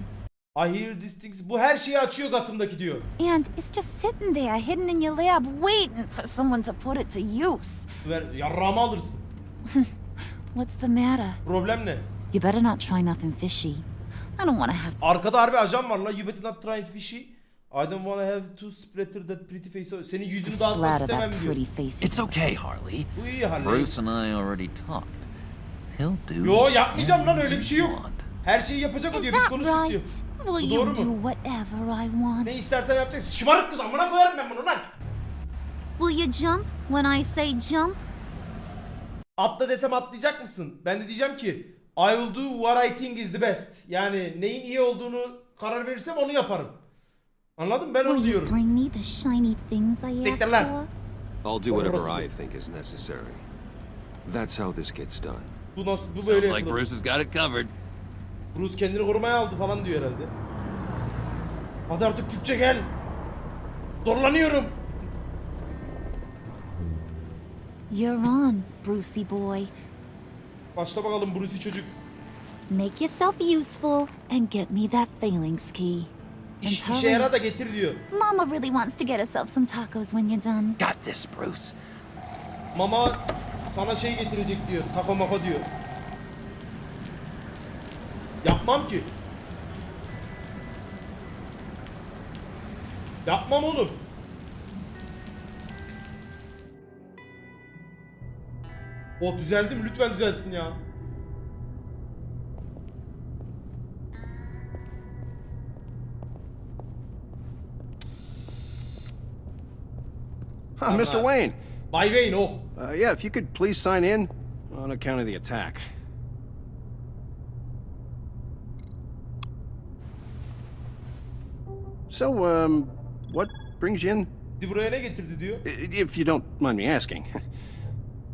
I hear these things. Bu her şeyi açıyor Gotham'daki diyor. And it's just sitting there, hidden in your lab, waiting for someone to put it to use. Ver yarrağımı alırsın. What's the matter? Problem ne? You better not try nothing fishy. I don't want to have... Arkada harbi ajan var la. You better not try it fishy. I don't wanna have to splatter that pretty face. Senin yüzünü dağıtmak Splatter istemem that diyor. pretty face. It's okay, Harley. Bu iyi Harley. Bruce and I already talked. He'll do. Yo yapmayacağım lan öyle bir şey yok. want. Her şeyi yapacak o Is diyor. Biz that konuştuk diyor. right? Bu Will doğru you mu? do whatever I want? Ne istersen yapacaksın. Şımarık kız amına koyarım ben bunu lan. Will you jump when I say jump? Atla desem atlayacak mısın? Ben de diyeceğim ki I will do what I think is the best. Yani neyin iyi olduğunu karar verirsem onu yaparım. Anladın mı? Ben onu Will you diyorum. bring me the shiny things I Siktir asked lan. for? I'll do whatever Orası. I think is necessary. That's how this gets done. Bu nasıl bu Sounds böyle like yapılır. Bruce has got it covered. Bruce kendini korumaya aldı falan diyor herhalde. Hadi artık Türkçe gel. Zorlanıyorum. You're on, Brucey boy. Başla bakalım Brucey çocuk. Make yourself useful and get me that phalanx key. And İşe hurry. yara da getir diyor. Mama really wants to get herself some tacos when you're done. Got this, Bruce. Mama sana şey getirecek diyor. Taco mako diyor. Yapmam ki. Yapmam oğlum. O düzeldi mi? Lütfen düzelsin ya. Mr. Wayne. Bay Wayne o. Yeah, if you could please sign in on account of the attack. So, what brings you in? Bizi buraya ne getirdi diyor. If you don't mind me asking.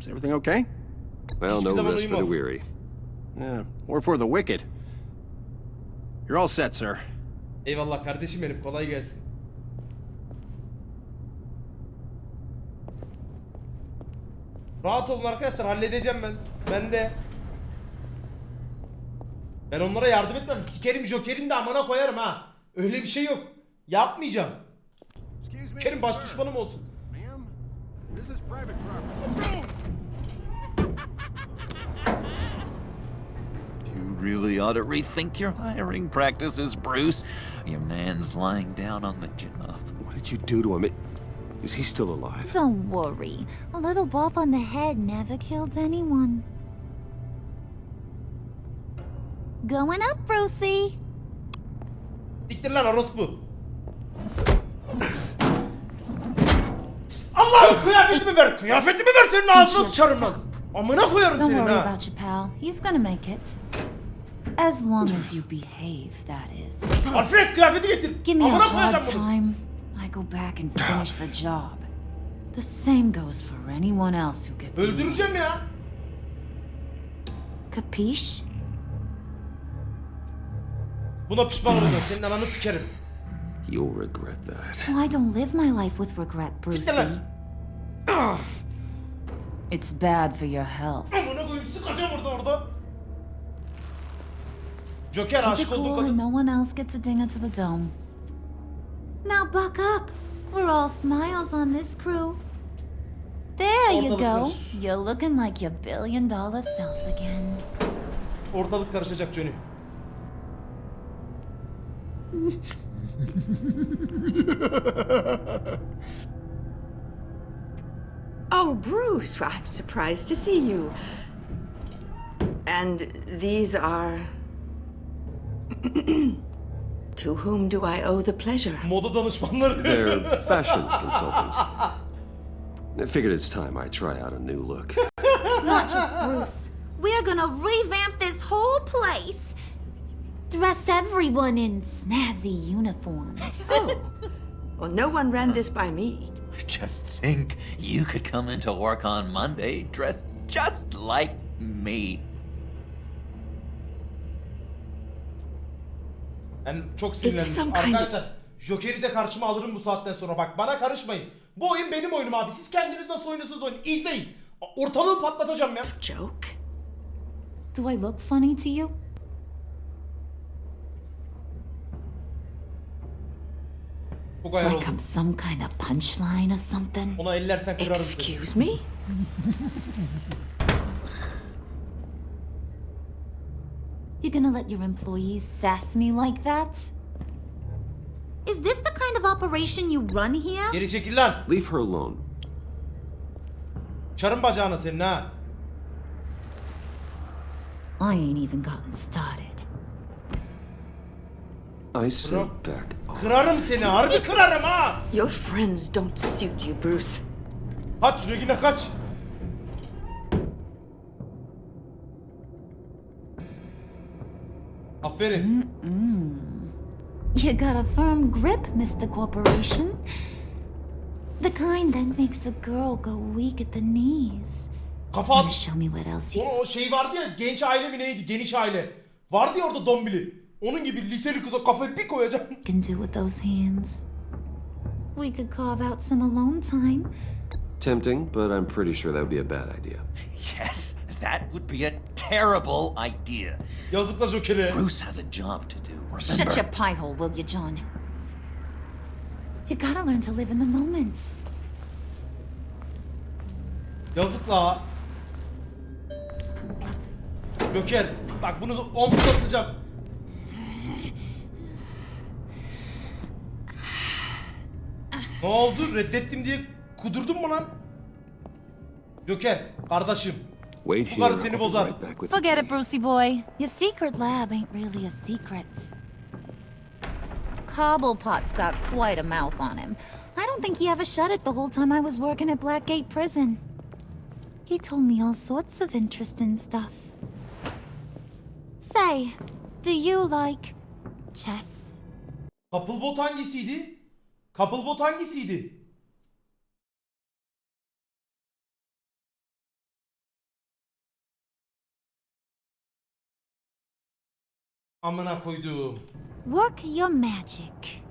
Is everything okay? Well, Hiçbir no zaman rest for the uyumaz. weary. Yeah, or for the wicked. You're all set, sir. Eyvallah kardeşim benim. Kolay gelsin. Rahat olun arkadaşlar. Halledeceğim ben. Ben de. Ben onlara yardım etmem. Sikerim Joker'in de amına koyarım ha. Öyle bir şey yok. Yapmayacağım. Sikerim baş düşmanım olsun. Ma'am, this is private property. You really ought to rethink your hiring practices, Bruce. Your man's lying down on the job. What did you do to him? Is he still alive? Don't worry. A little bump on the head never killed anyone. Going up, Brucey. Diktir lan orospu. Allah'ım kıyafetimi ver. Kıyafetimi ver senin ağzına sıçarım lan. Amına koyarım Don't senin worry ha. about your pal. He's gonna make it. As long as you behave, that is. Alfred kıyafeti getir. Give me a Amına hard koyacağım bunu. time, I go back and finish the job. The same goes for anyone else who gets in. Öldüreceğim ya. Capiche? Buna pişman olacağım. Senin ananı sikerim. You'll regret that. Oh, I don't live my life with regret, Siktir lan. Brucey. It's bad for your health. Amına koyayım sıkacağım orada. Joker aşık Keep it olduğu cool and kadın. no one else gets a dinger to the dome. Now buck up. We're all smiles on this crew. There you Ortalık go. karışır. You're looking like your $1 billion self again. Ortalık karışacak Johnny. Oh, Bruce, I'm surprised to see you. And these are... To whom do I owe the pleasure? Moda danışmanları. They're fashion consultants. I figured it's time I try out a new look. Not just Bruce. We're gonna revamp this whole place. Dress everyone in snazzy uniforms. Oh. Well, no one ran this by me. Just think, you could come into work on Monday dressed just like me. Ben çok sinirlendim. Arkadaşlar, Joker'i de karşıma alırım bu saatten sonra. Bak bana karışmayın. Bu oyun benim oyunum abi. Siz kendiniz nasıl oynuyorsunuz oynayın. İzleyin. Ortalığı patlatacağım ya. Joke? Do I look funny to you? Like I'm some kind of punchline or something? Ona ellersen kırarım. Excuse me? You gonna let your employees sass me like that? Is this the kind of operation you run here? Geri çekil lan. Leave her alone. Çarın bacağına senin ha. I ain't even gotten started. I said back off. Kırarım seni. Harbi kırarım ha. Your friends don't suit you, Bruce. Kaç Regina kaç. Aferin. You got a firm grip, Mr. Corporation. The kind that makes a girl go weak at the knees. Kafa Wanna at. show me what else you... O şey vardı ya, genç aile mi neydi? Geniş aile. Vardı ya orada dombili. Onun gibi liseli kıza kafayı bir koyacağım. can do with those hands. We could carve out some alone time. Tempting, but I'm pretty sure that would be a bad idea. Yes, that would be a terrible idea. Yazıkla Joker'e. Bruce has a job to do, remember? Shut your pie hole, will you, John? You gotta learn to live in the moment. Yazıkla. Joker, bak bunu omzuna atacağım. Ne oldu? Reddettim diye kudurdun mu lan? Joker, kardeşim. Wait Bu here. karı seni bozar. Right back with you. Forget it, Brucey boy. Your secret lab ain't really a secret. Cobblepot's got quite a mouth on him. I don't think he ever shut it the whole time I was working at Blackgate Prison. He told me all sorts of interesting stuff. Say, do you like chess? Couplebot hangisiydi? Couplebot hangisiydi? Amına koyduğum. Work your magic.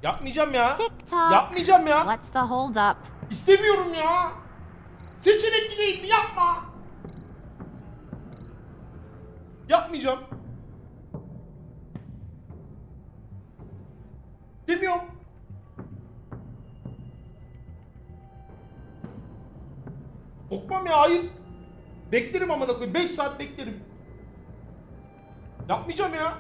Yapmayacağım ya. Tick tock. Yapmayacağım ya. What's the hold up? İstemiyorum ya. Seçenekli değil mi? Yapma. Yapmayacağım. Demiyorum. Korkmam ya, hayır. Beklerim amına koyayım. 5 saat beklerim. Yapmayacağım ya.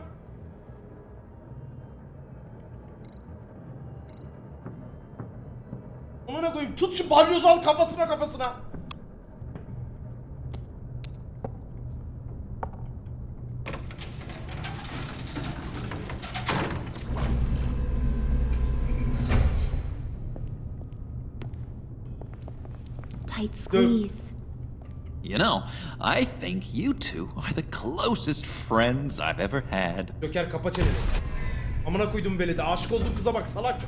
Amına koyayım. Tut şu balyozu, al kafasına kafasına. Tight squeeze. You know, I think you two are the closest friends I've ever had. Joker kapa çeneni. Amına koydum veledi. Aşık olduğum kıza bak salak.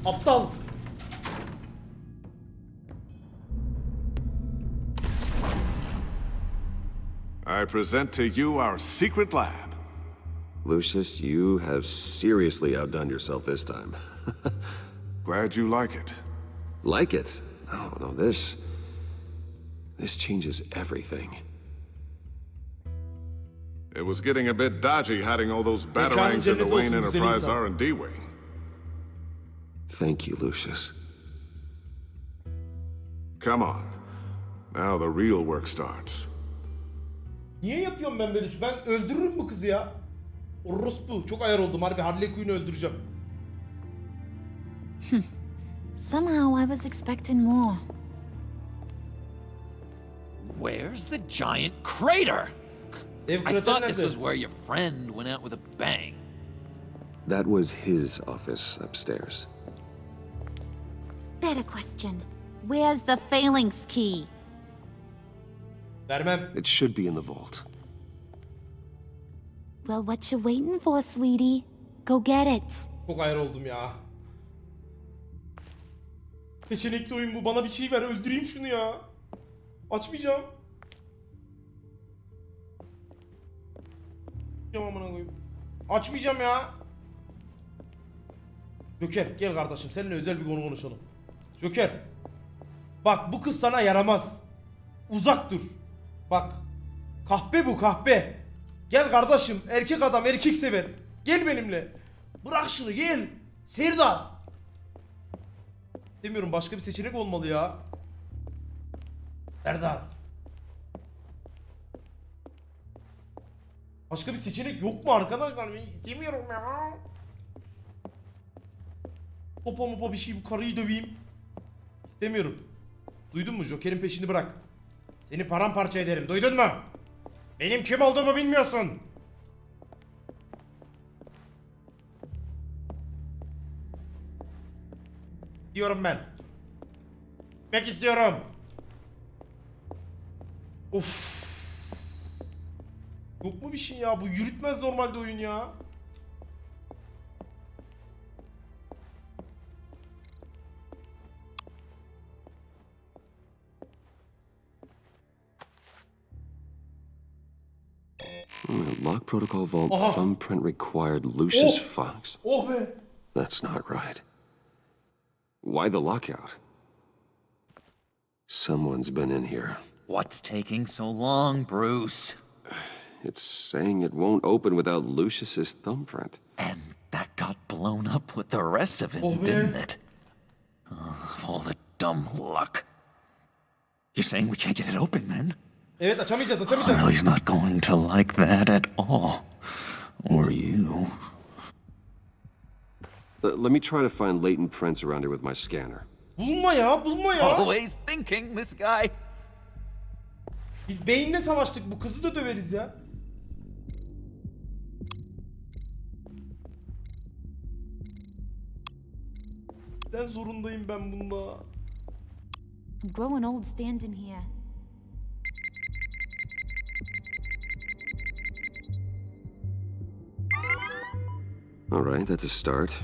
Aptal. I present to you our secret lab. Lucius, you have seriously outdone yourself this time. Glad you like it. Like it? No, this changes everything. It was getting a bit dodgy hiding all those batarangs in the Wayne Enterprise R&D wing. Thank you, Lucius. Come on. Now the real work starts. Niye yapıyorum ben böyle? Ben öldürürüm bu kızı ya. Orospu. Çok ayar oldum. Harbi Harley Quinn'i öldüreceğim. Somehow I was expecting more. Where's the giant crater? Dev I krater thought this nerede? was where your friend went out with a bang. That was his office upstairs. Better question. Where's the phalanx key? Vermem. It should be in the vault. Well, what you waiting for, sweetie? Go get it. Çok ayar oldum ya. Seçenekli oyun bu. Bana bir şey ver. Öldüreyim şunu ya. Açmayacağım. Amına koyayım. Açmayacağım ya. Joker gel kardeşim, seninle özel bir konu konuşalım. Joker. Bak bu kız sana yaramaz. Uzak dur. Bak. Kahpe bu, kahpe. Gel kardeşim, erkek adam erkek sever. Gel benimle. Bırak şunu, gel. Serdar. Demiyorum, başka bir seçenek olmalı ya. Serdar. Başka bir seçenek yok mu arkadaşlar? Ben istemiyorum ya. Topa mopa bir şey, bu karıyı döveyim. İstemiyorum. Duydun mu? Joker'in peşini bırak. Seni paramparça ederim. Duydun mu? Benim kim olduğumu bilmiyorsun. Diyorum ben. Gitmek istiyorum. Of. Yok mu bir şey ya? Bu yürütmez normalde oyun ya. Lock protocol vault Aha. thumbprint required Lucius Oh. Fox. Oh be. That's not right. Why the lockout? Someone's been in here. What's taking so long, Bruce? It's saying it won't open without Lucius's thumbprint. And that got blown up with the rest of it, Oh, man. didn't it? All the dumb luck. You're saying we can't get it open then? Evet, açamayacağız, Well, açamayacağız. he's not going to like that at all. Or you. Let me try to find latent prints around here with my scanner. Bulma ya, bulma ya. Always thinking, this guy. Biz beyinle savaştık, bu kızı da döveriz ya. Ben zorundayım ben bunda. I'm growing old standing here. All right, that's a start.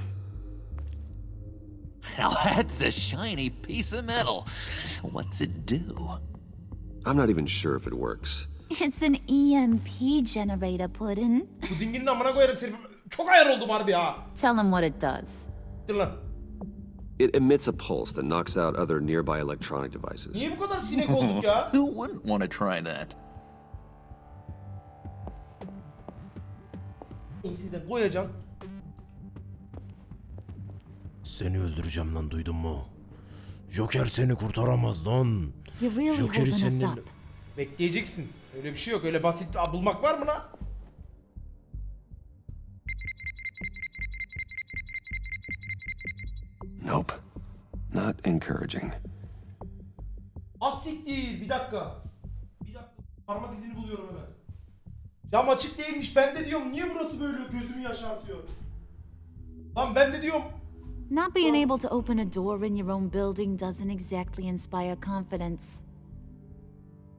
Now that's a shiny piece of metal. What's it do? I'm not even sure if it works. It's an EMP generator, Puddin'. Bu dinginin amına koyarım seni. Çok ayar oldum harbi ha. Tell him what it does. Dur lan. It emits a pulse that knocks out other nearby electronic devices. Niye bu kadar sinek olduk ya? Who wouldn't want to try that? Ensiden koyacağım. Seni öldüreceğim lan, duydun mu? Joker seni kurtaramaz lan. You're really Joker'i holding us senin up. Bekleyeceksin. Öyle bir şey yok. Öyle basit bulmak var mı lan? Nope. Not encouraging. Siktir. Bir dakika. Bir dakika. Parmak izini buluyorum hemen. Cam açık değilmiş. Ben de diyorum niye burası böyle gözümü yaşartıyor? Lan ben de diyorum. Not being able to open a door in your own building doesn't exactly inspire confidence.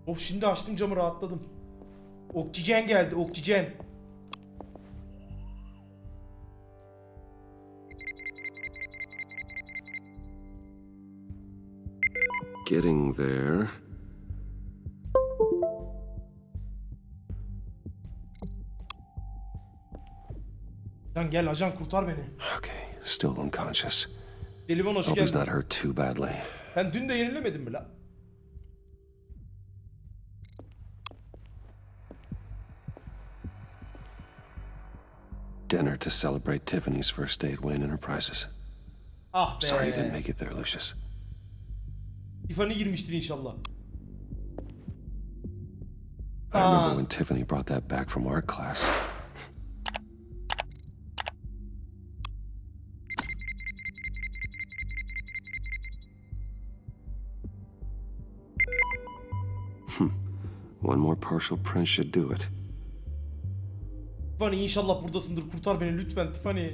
Oh, şimdi açtım camı, rahatladım. Oksijen geldi, oksijen. Getting there. Lan gel ajan, kurtar beni. Okay, still unconscious. Delivan hoş Hope he's geldin. not hurt too badly. Sen dün de yenilemedin mi lan? Dinner to celebrate Tiffany's first day at Wayne Enterprises. Ah be. Sorry you didn't make it there, Lucius. Tiffany girmiştir inşallah. I remember when Tiffany brought that back from art class. One more partial print should do it. Tiffany inşallah buradasındır. Kurtar beni lütfen Tiffany.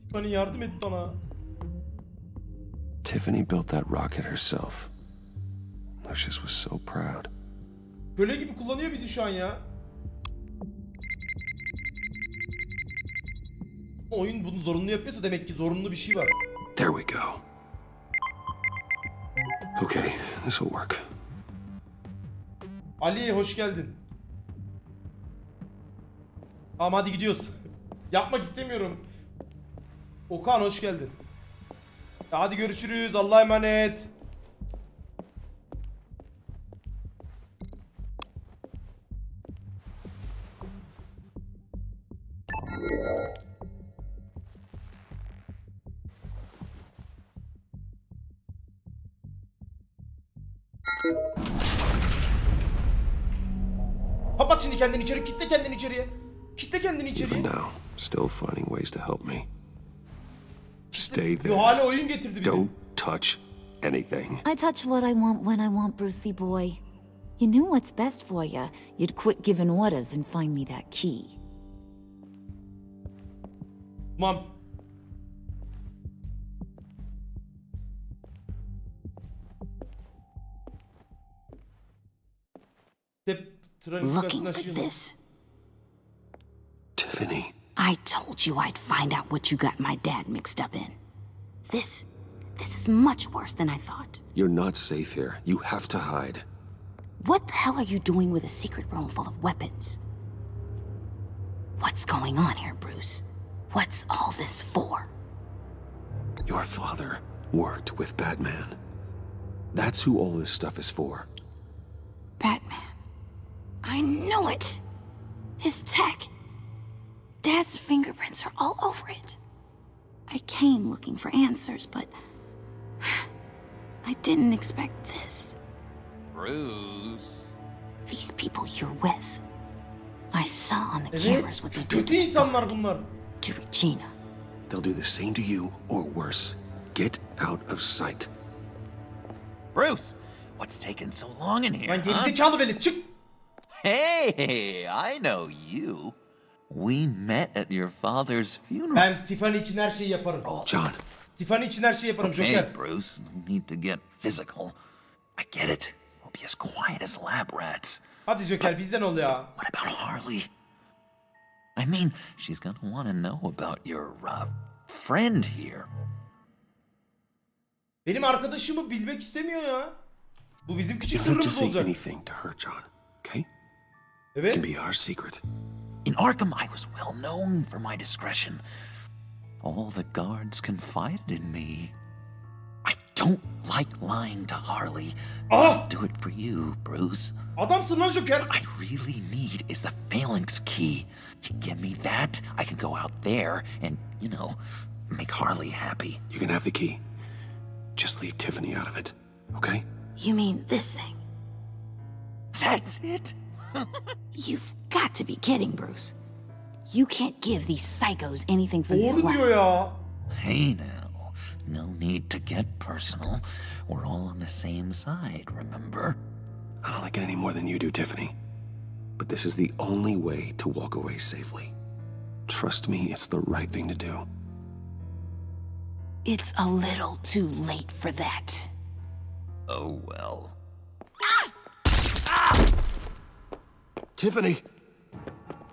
Tiffany yardım et bana. Tiffany built that rocket herself. Lucius was so proud. Köle gibi kullanıyor bizi şu an ya. Oyun bunu zorunlu yapıyorsa demek ki zorunlu bir şey var. There we go. Okay, this will work. Ali hoş geldin. Tamam hadi gidiyoruz. Yapmak istemiyorum. Okan hoş geldin. Hadi görüşürüz. Allah'a emanet. Kapat şimdi kendini içeri. Kitle kendini içeriye. Kitle kendini Even içeriye. now, still finding ways to help me. Stay there. Yo hala oyun getirdi bizi. Don't touch anything. I touch what I want when I want, Brucey boy. You knew what's best for you. You'd quit giving orders and find me that key. Tamam. Looking for this? Tiffany. I told you I'd find out what you got my dad mixed up in. This is much worse than I thought. You're not safe here. You have to hide. What the hell are you doing with a secret room full of weapons? What's going on here, Bruce? What's all this for? Your father worked with Batman. That's who all this stuff is for. Batman. I knew it! His tech. Dad's fingerprints are all over it. I came looking for answers, but I didn't expect this. Bruce. These people you're with. I saw on the Evet. cameras what they did Kötü insanlar bunlar. to Regina. They'll do the same to you, or worse. Get out of sight. Bruce, what's taking so long in here? Lan Huh? gerizekalı velet çık. Hey, I know you. We met at your father's funeral. Ben Tiffany için her şeyi yaparım. John. Tiffany için her şeyi yaparım Hey, Joker. Bruce, no need to get physical. I get it. We'll be as quiet as lab rats. Hadi Joker bizden ol ya. What about Harley? I mean, she's gonna want to know about your friend here. Benim arkadaşımı bilmek istemiyor ya. Bu bizim küçük You don't have to sırrımız say olacak. anything to her, John. Okay? It Evet. can be our secret. In Arkham, I was well known for my discretion. All the guards confided in me. I don't like lying to Harley. Ah! I'll do it for you, Bruce. Adamsın lan Joker. What I really need is the phalanx key. You give me that, I can go out there and, make Harley happy. You can have the key. Just leave Tiffany out of it, okay? You mean this thing? That's it? You've got to be kidding, Bruce. You can't give these psychos anything for this Doğru diyor lab. ya. Hey now, no need to get personal. We're all on the same side, remember? I don't like it any more than you do, Tiffany. But this is the only way to walk away safely. Trust me, it's the right thing to do. It's a little too late for that. Oh well. Tiffany!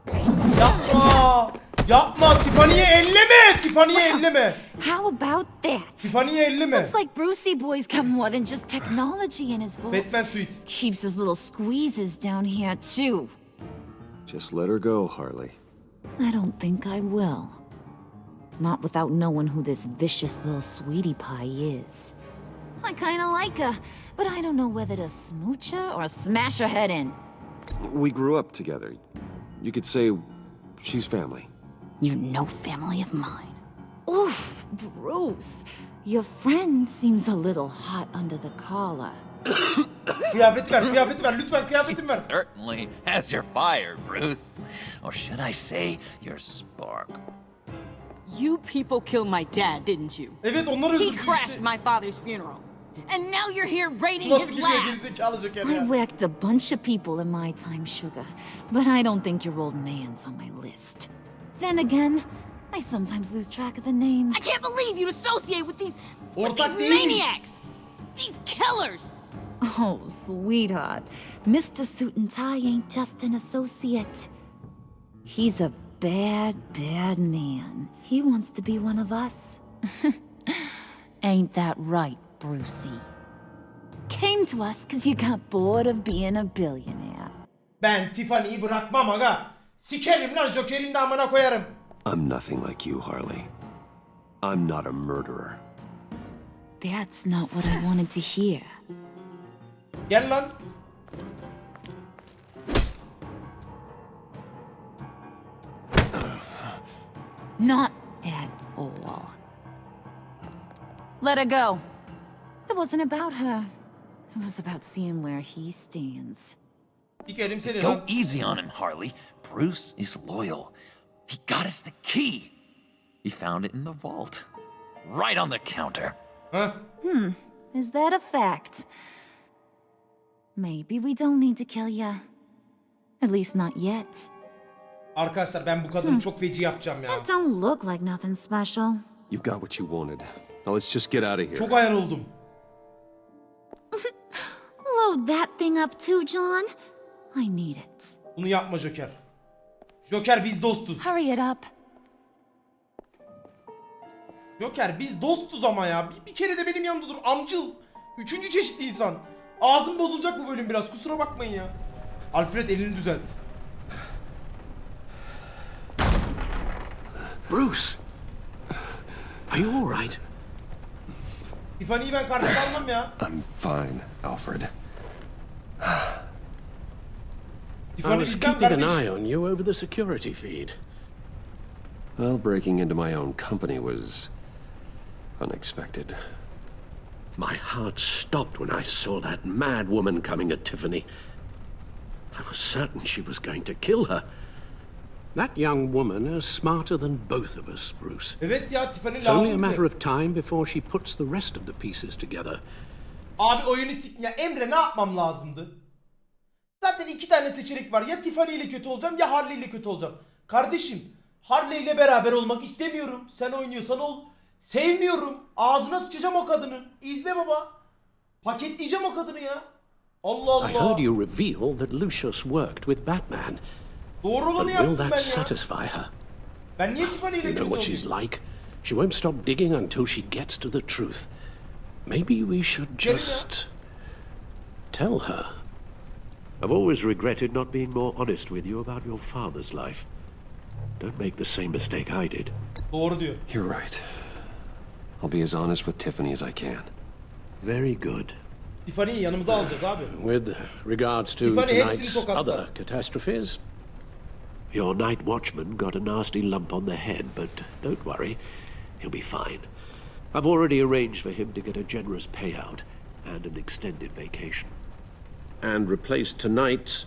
Yapma. Yapma. Tiffany'yi elleme. Tiffany'yi elleme. How about that? Tiffany'yi elleme. Looks like Brucey boy's got more than just technology in his vault. Batman suite. Keeps his little squeezes down here too. Just let her go, Harley. I don't think I will. Not without knowing who this vicious little sweetie pie is. I kinda like her, but I don't know whether to smooch her or smash her head in. We grew up together. You could say she's family. You're no family of mine. Oof, Bruce. Your friend seems a little hot under the collar. Kıyafeti ver, kıyafeti ver. Lütfen kıyafetimi ver. Certainly has your fire, Bruce. Or should I say, your spark. You people killed my dad, didn't you? Evet, onları He öldürdü crashed işte. my father's funeral. and now you're here raiding Nasıl his gidiyor lab. gerizekalı Joker I ya? whacked a bunch of people in my time, Sugar, but I don't think your old man's on my list. Then again, I sometimes lose track of the names. I can't believe you'd associate with these maniacs! These killers! Oh, sweetheart. Mr. Suit and Tie ain't just an associate. He's a bad, bad man. He wants to be one of us. Ain't that right, Brucey? Came to us because you got bored of being a billionaire. Ben Tiffany'yi bırakmam aga. Sikerim lan Joker'in de amına koyarım. I'm nothing like you, Harley. I'm not a murderer. That's not what I wanted to hear. Gel lan. Not at all. Let her go. It wasn't about her. It was about seeing where he stands. Sikerim seni Go lan. easy on him, Harley. Bruce is loyal. He got us the key. He found it in the vault. Right on the counter. Huh? Is that a fact? Maybe we don't need to kill ya. At least not yet. Arkadaşlar ben bu kadını çok feci yapacağım ya. It don't look like nothing special. You've got what you wanted. Now let's just get out of here. Çok ayar oldum. Load that thing up too, John. I need it. Bunu yapma Joker. Joker biz dostuz. Hurry it up. Joker biz dostuz ama ya. Bir kere de benim yanımda dur. Amcıl. Üçüncü çeşit insan. Ağzım bozulacak bu bölüm biraz. Kusura bakmayın ya. Alfred elini düzelt. Bruce! Are you all right? Tiffany'yi ben karşıma almam ya. I'm fine, Alfred. I Tiffany was bizden keeping an kardeş. eye on you over the security feed. Well, breaking into my own company was unexpected. My heart stopped when I saw that mad woman coming at Tiffany. I was certain she was going to kill her. That young woman is smarter than both of us, Bruce. Evet ya Tiffany It's only a lazım matter bize. of time before she puts the rest of the pieces together. Abi oyunu siktin ya. Emre ne yapmam lazımdı? Zaten iki tane seçenek var. Ya Tiffany ile kötü olacağım ya Harley ile kötü olacağım. Kardeşim Harley ile beraber olmak istemiyorum. Sen oynuyorsan ol. Sevmiyorum. Ağzına sıçacağım o kadının. İzle baba. Paketleyeceğim o kadını ya. Allah Allah. I heard you reveal that Lucius worked with Batman. Doğru But olanı will yaptım ben that ya. satisfy her? Ben niye Tiffany ile You kötü know what she's olayım? like. She won't stop digging until she gets to the truth. Maybe we should just tell her. I've always regretted not being more honest with you about your father's life. Don't make the same mistake I did. Doğru diyor. You're right. I'll be as honest with Tiffany as I can. Very good. Tiffany'yi yanımıza alacağız abi. With regards to Tiffany hepsini tonight's tokatlar. other catastrophes, Your night watchman got a nasty lump on the head, but don't worry, he'll be fine. I've already arranged for him to get a generous payout and an extended vacation. And replaced tonight's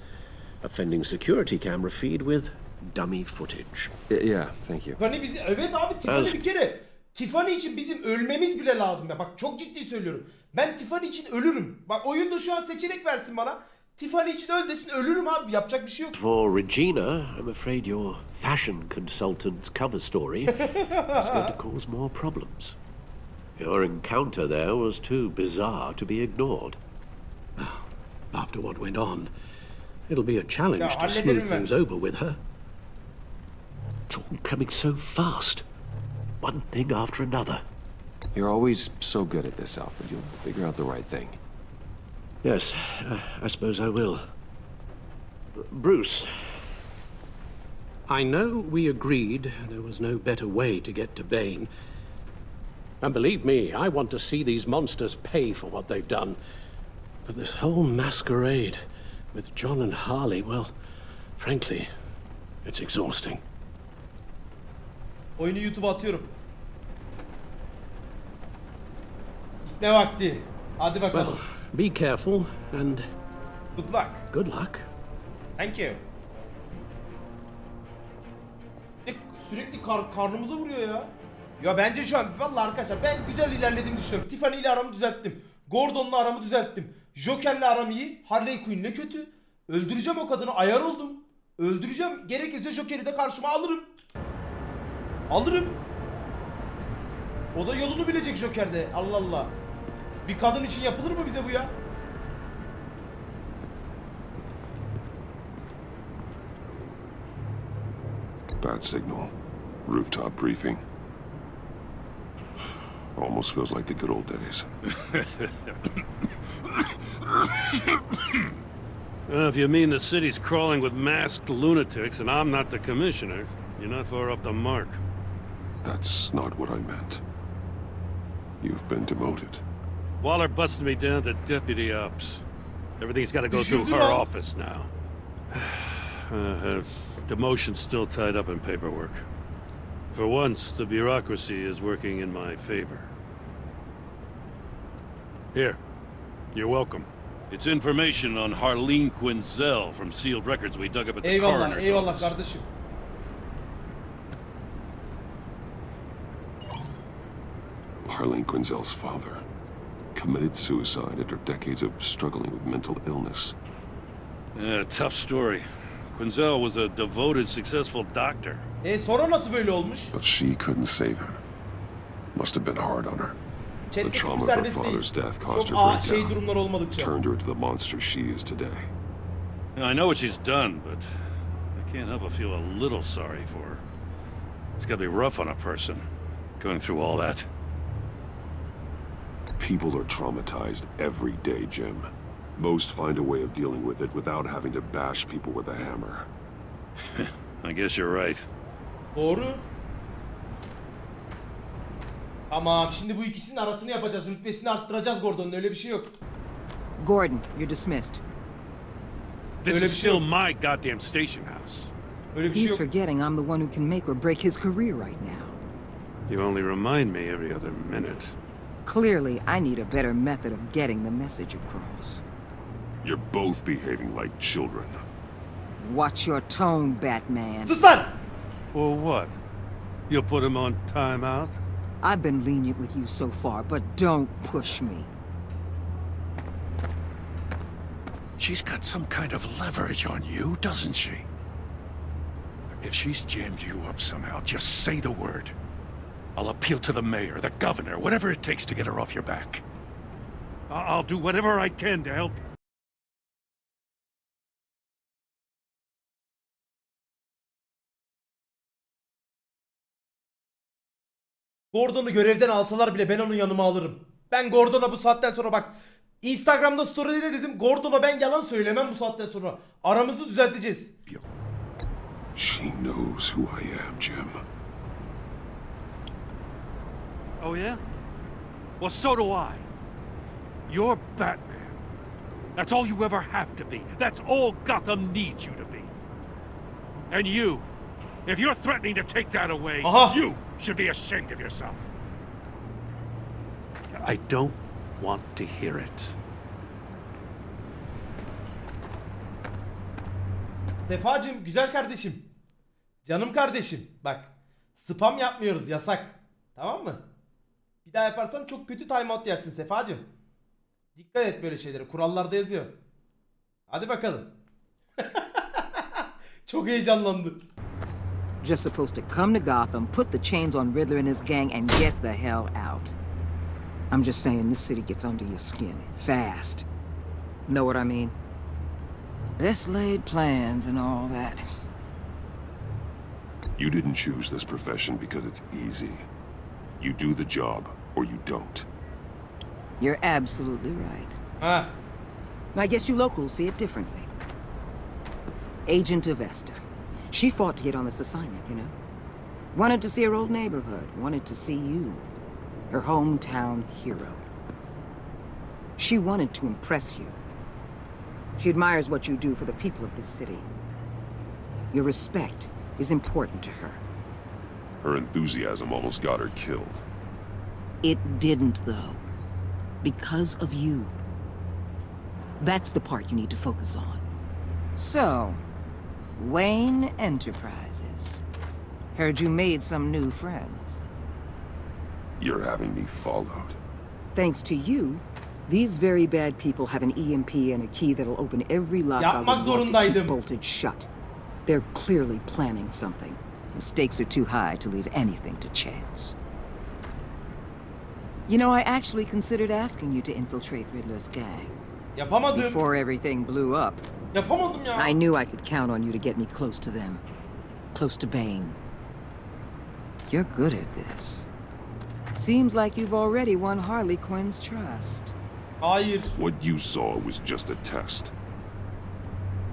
offending security camera feed with dummy footage. Yeah, thank you. Tiffany bizi... Evet abi Tiffany Az- bir kere. Tiffany için bizim ölmemiz bile lazım ya. Bak çok ciddi söylüyorum. Ben Tiffany için ölürüm. Bak oyunda şu an seçenek versin bana. Tiffany için öl desin ölürüm abi. Yapacak bir şey yok. For Regina, I'm afraid your fashion consultant's cover story is going to cause more problems. Your encounter there was too bizarre to be ignored. after what went on, it'll be a challenge Ya, to hallederim smooth ben. things over with her. It's all coming so fast. One thing after another. You're always so good at this, Alfred. You'll figure out the right thing. Yes, I suppose I will. Bruce. I know we agreed there was no better way to get to Bane. And believe me, I want to see these monsters pay for what they've done. But this whole masquerade with John and Harley, well, frankly, it's exhausting. Oyunu YouTube'a atıyorum. Ne vakti? Hadi bakalım. Well, be careful and Good luck. good luck. Thank you. Sürekli karnımıza vuruyor ya. Ya bence şu an vallahi arkadaşlar ben güzel ilerlediğimi düşünüyorum. Tiffany ile aramı düzelttim. Gordon'la aramı düzelttim. Joker'le aram iyi. Harley Quinn'le kötü. Öldüreceğim o kadını. Ayar oldum. Öldüreceğim. Gerekirse Joker'i de karşıma alırım. Alırım. O da yolunu bilecek Joker'de. Allah Allah. Bir kadın için yapılır mı bize bu ya? Bad signal. Rooftop briefing. Almost feels like the good old days. If you mean the city's crawling with masked lunatics and I'm not the commissioner, you're not far off the mark. That's not what I meant. You've been demoted. Waller busted me down to deputy ops. Everything's got to go through her office now. Her demotion's still tied up in paperwork. For once, the bureaucracy is working in my favor. Here, you're welcome. It's information on Harleen Quinzel from sealed records we dug up at the coroner's Eyvallah office. kardeşim. Harleen Quinzel's father committed suicide after decades of struggling with mental illness. Yeah, tough story. Quinzel was a devoted, successful doctor. Sonra nasıl böyle olmuş? But she couldn't save him. Must have been hard on her. The trauma of her father's death caused her breakdown, turned her into the monster she is today. I know what she's done, but I can't help but feel a little sorry for her. It's gotta be rough on a person, going through all that. People are traumatized every day, Jim. Most find a way of dealing with it without having to bash people with a hammer. I guess you're right. Doğru. Tamam, şimdi bu ikisinin arasını yapacağız. Rütbesini arttıracağız Gordon'un. Öyle bir şey yok. Gordon, you're dismissed. This is still my goddamn station house. He's forgetting I'm the one who can make or break his career right now. You only remind me every other minute. Clearly, I need a better method of getting the message across. You're both behaving like children. Watch your tone, Batman. Sus lan! Well, what? You'll put him on timeout? I've been lenient with you so far, but don't push me. She's got some kind of leverage on you, doesn't she? If she's jammed you up somehow, just say the word. I'll appeal to the mayor, the governor, whatever it takes to get her off your back. I'll do whatever I can to help. Gordon'u görevden alsalar bile ben onu yanıma alırım. Ben Gordon'a bu saatten sonra bak. Instagram'da story'de dedim. Gordon'a ben yalan söylemem bu saatten sonra. Aramızı düzelteceğiz. She knows who I am, Jim. Oh yeah? Well, so do I. You're Batman. That's all you ever have to be. That's all Gotham needs you to be. And you, if you're threatening to take that away, you should be ashamed of yourself. I don't want to hear it. Sefacığım, güzel kardeşim. Canım kardeşim. Bak. Spam yapmıyoruz, yasak. Tamam mı? Bir daha yaparsan çok kötü timeout yersin Sefacığım. Dikkat et böyle şeylere. Kurallarda yazıyor. Hadi bakalım. Çok heyecanlandı. Just supposed to come to Gotham, put the chains on Riddler and his gang, and get the hell out. I'm just saying this city gets under your skin fast. Know what I mean? Best laid plans and all that. You didn't choose this profession because it's easy. You do the job, or you don't. You're absolutely right. I guess you locals see it differently. Agent Avesta. She fought to get on this assignment, you know? Wanted to see her old neighborhood, wanted to see you, her hometown hero. She wanted to impress you. She admires what you do for the people of this city. Your respect is important to her. Her enthusiasm almost got her killed. It didn't, though. Because of you. That's the part you need to focus on. So, Wayne Enterprises. Heard you made some new friends. You're having me followed. Thanks to you, These very bad people have an EMP and a key that'll open every lock I would want to keep bolted shut. They're clearly planning something. The stakes are too high to leave anything to chance. You know, I actually considered asking you to infiltrate Riddler's gang. Yapamadım. Before everything blew up. Yapamadım ya. I knew I could count on you to get me close to them. Close to Bane. You're good at this. Seems like you've already won Harley Quinn's trust. Hayır. What you saw was just a test.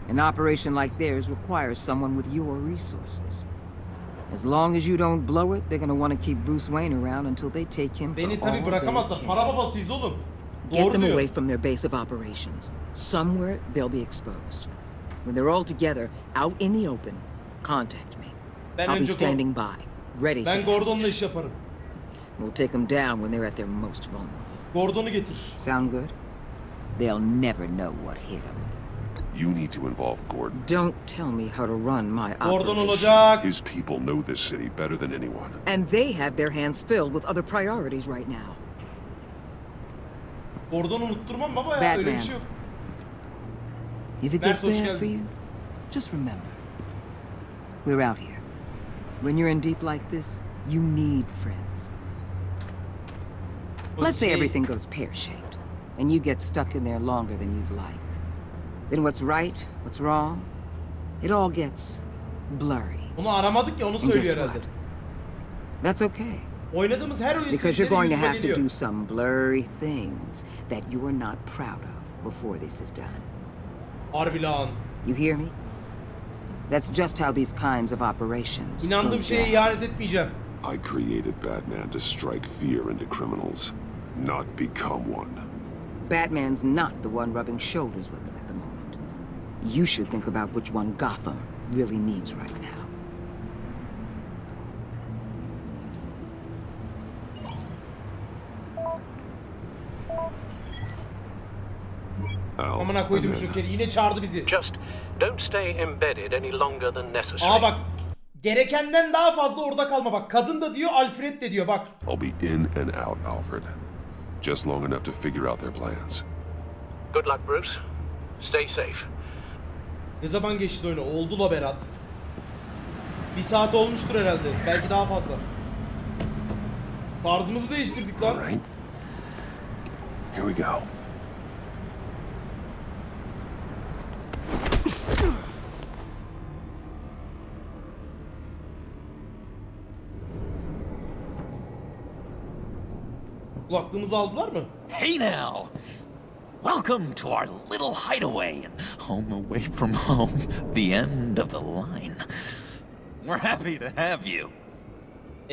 An operation like theirs requires someone with your resources. As long as you don't blow it, they're gonna want to keep Bruce Wayne around until they take him for Beni tabii all bırakamazlar. they Para can. babasıyız oğlum. Get Doğru them diyor. away from their base of operations. Somewhere they'll be exposed. When they're all together, out in the open, contact me. Ben I'll be önce standing by, ready to Ben act. Gordon'la iş yaparım. We'll take them down when they're at their most vulnerable. Gordon'u getir. Sound good? They'll never know what hit them. You need to involve Gordon. Don't tell me how to run my Gordon operation. olacak. His people know this city better than anyone. And they have their hands filled with other priorities right now. Gordon'u unutturmam baba ya. Öyle bir Batman. şey yok. If it Mert, gets hoş bad geldin. for you, just remember, we're out here. When you're in deep like this, you need friends. O Let's say şey- everything goes pear-shaped, and you get stuck in there longer than you'd like. Then what's right, what's wrong, it all gets blurry. Onu aramadık ya, onu And söylüyor guess herhalde. what? That's okay. Oynadığımız her oyun Because you're serileri going to YouTube'a have to geliyor. do some blurry things that you are not proud of before this is done. Harbi lan. You hear me? That's just how these kinds of operations İnandığım go şeye down. ihanet etmeyeceğim. I created Batman to strike fear into criminals, not become one. Batman's not the one rubbing shoulders with them at the moment. You should think about which one Gotham really needs right now. Al, Amına koydum I'm in. Joker'i. Yine çağırdı bizi. Just don't stay embedded any longer than necessary. Aa bak. Gerekenden daha fazla orada kalma bak. Kadın da diyor, Alfred de diyor bak. I'll be in and out, Alfred. Just long enough to figure out their plans. Good luck, Bruce. Stay safe. Ne zaman geçti oyunu? Oldu la Berat. 1 saat olmuştur herhalde. Belki daha fazla. Tarzımızı değiştirdik lan. All right. Here we go. Kulaklığımızı aldılar mı? Hey now! Welcome to our little hideaway and home away from home, the end of the line. We're happy to have you.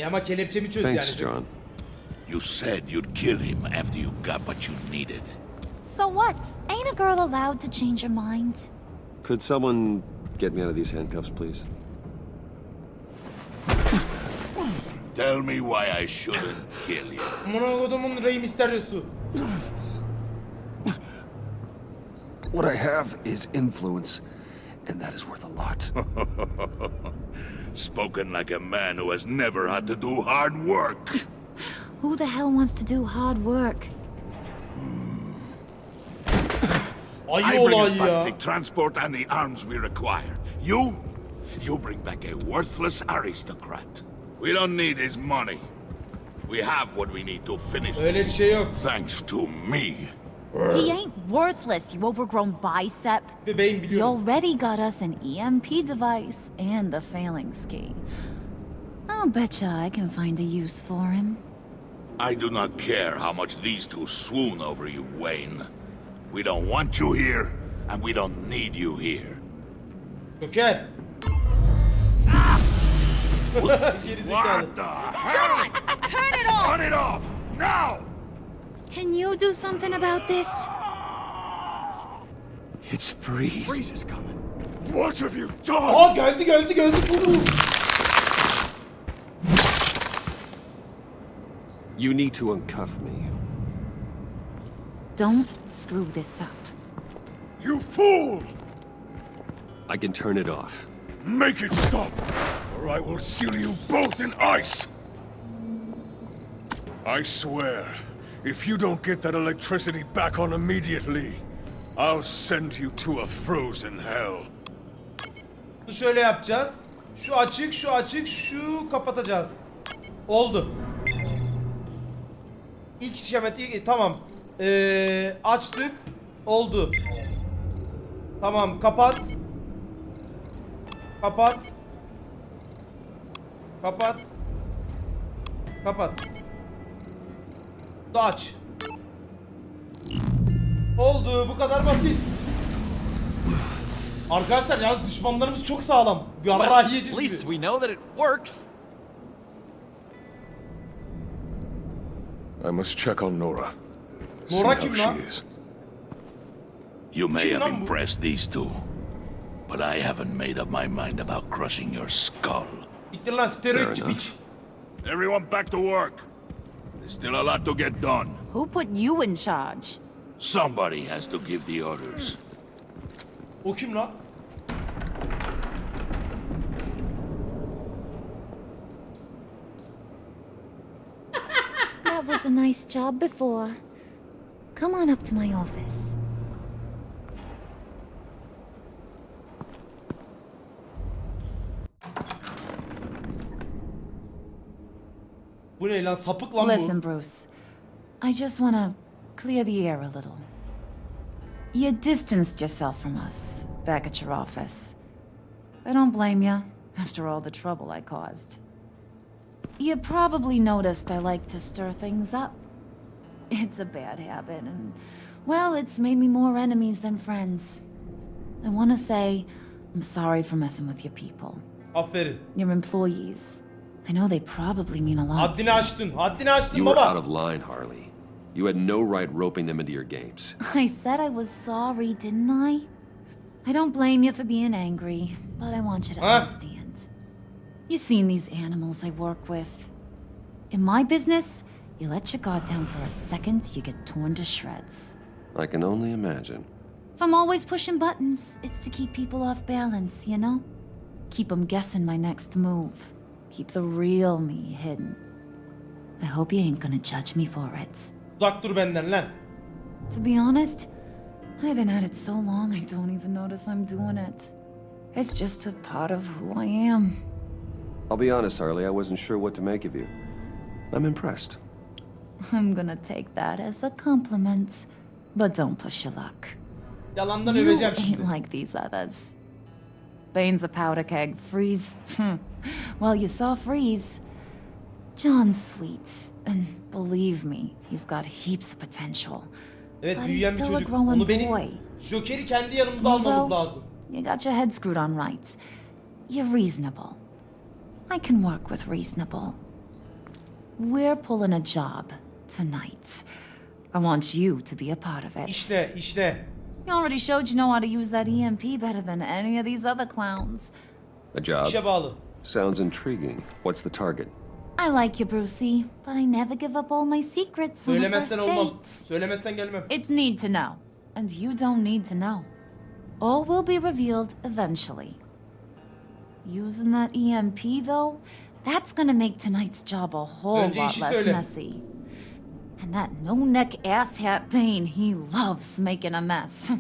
Ama kelepçemi çöz Thanks, yani. John. You said you'd kill him after you got what you needed. So what? Ain't a girl allowed to change her mind? Could someone get me out of these handcuffs, please? Tell me why I shouldn't kill you. Amına kodumun Rey Mysterio'su. What I have is influence, and that is worth a lot. Spoken like a man who has never had to do hard work. Who the hell wants to do hard work? I Ayı bring us olay back ya. the transport and the arms we require. You bring back a worthless aristocrat. We don't need his money. We have what we need to finish Öyle bir this. şey yok. Thanks to me. He ain't worthless, you overgrown bicep. Bebeğim He biliyorum. already got us an EMP device and the phalanx key. I'll betcha I can find a use for him. I do not care how much these two swoon over you, Wayne. We don't want you here, and we don't need you here. Joker. Gerizekalı. What the hell? Turn it off! Turn it off! Now! Can you do something about this? It's Freeze. Freeze is coming. What have you done? Aa geldi. Vurun. You need to uncuff me. Don't screw this up. You fool! I can turn it off. Make it stop, or I will seal you both in ice! I swear, If you don't get that electricity back on immediately, I'll send you to a frozen hell. Şöyle yapacağız. Şu açık, şu açık, şu kapatacağız. Oldu. İlk şemati tamam. Açtık. Oldu. Tamam, kapat. Kapat. Kapat. Kapat. Da aç. Oldu, bu kadar basit. Arkadaşlar yalnız düşmanlarımız çok sağlam. Yarrağı yiyeceğiz At least gibi. we know that it works. I must check on Nora. Nora See kim how lan? she is. You may Kim have lan bu? impressed these two, but I haven't made up my mind about crushing your skull. Gittir lan steroid piç. Everyone back to work. There's still a lot to get done. Who put you in charge? Somebody has to give the orders. O kim lan? That was a nice job before. Come on up to my office. Bu ne lan, sapık lan bu. Listen, Bruce. I just want to clear the air a little. You distanced yourself from us back at your office. I don't blame you, after all the trouble I caused. You probably noticed I like to stir things up. It's a bad habit, and, well, it's made me more enemies than friends. I want to say I'm sorry for messing with your people. Aferin. Your employees. I know they probably mean a lot. Haddini aştın. Haddini aştın You were baba. out of line, Harley. You had no right roping them into your games. I said I was sorry, didn't I? I don't blame you for being angry, but I want you to understand. You've seen these animals I work with. In my business, you let your guard down for a second, you get torn to shreds. I can only imagine. If I'm always pushing buttons, it's to keep people off balance, you know? Keep them guessing my next move. Keep the real me hidden. I hope you ain't gonna judge me for it. Uzak dur benden lan. To be honest, I've been at it so long I don't even notice I'm doing it. It's just a part of who I am. I'll be honest, Harley, I wasn't sure what to make of you. I'm impressed. I'm gonna take that as a compliment. But don't push your luck. Yalandan You öveceğim ain't şimdi. like these others. Bane's a powder keg. Freeze. Well, you saw Freeze. John's sweet. And believe me, he's got heaps of potential. Evet, But büyüyen he's bir still a çocuk. growing Onu benim boy. Joker'i kendi yanımıza almamız lazım. You got your head screwed on right. You're reasonable. I can work with reasonable. We're pulling a job tonight. I want you to be a part of it. İşte. You already showed you know how to use that EMP better than any of these other clowns. A job? İşe bağlı. Sounds intriguing. What's the target? I like you, Brucey, but I never give up all my secrets on a first Söylemezsen olmam. date. Söylemezsen gelmem. It's need to know. And you don't need to know. All will be revealed eventually. Using that EMP, though, that's gonna make tonight's job a whole Önce lot işi less söyle. messy. And that no-neck asshat Bane, he loves making a mess.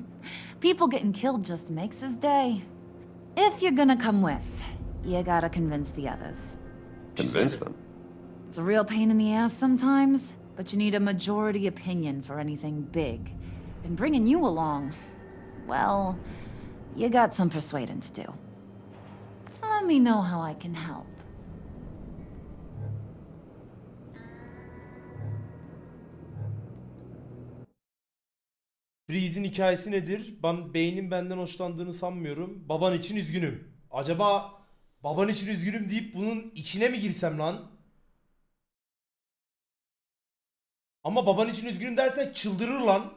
People getting killed just makes his day. If you're gonna come with, you gotta convince the others. Convince them? It's a real pain in the ass sometimes, but you need a majority opinion for anything big. And bringing you along, well, you got some persuading to do. Let me know how I can help. Freeze'in hikayesi nedir? Beynin benden hoşlandığını sanmıyorum. Baban için üzgünüm. Acaba baban için üzgünüm deyip bunun içine mi girsem lan? Ama baban için üzgünüm dersen çıldırır lan.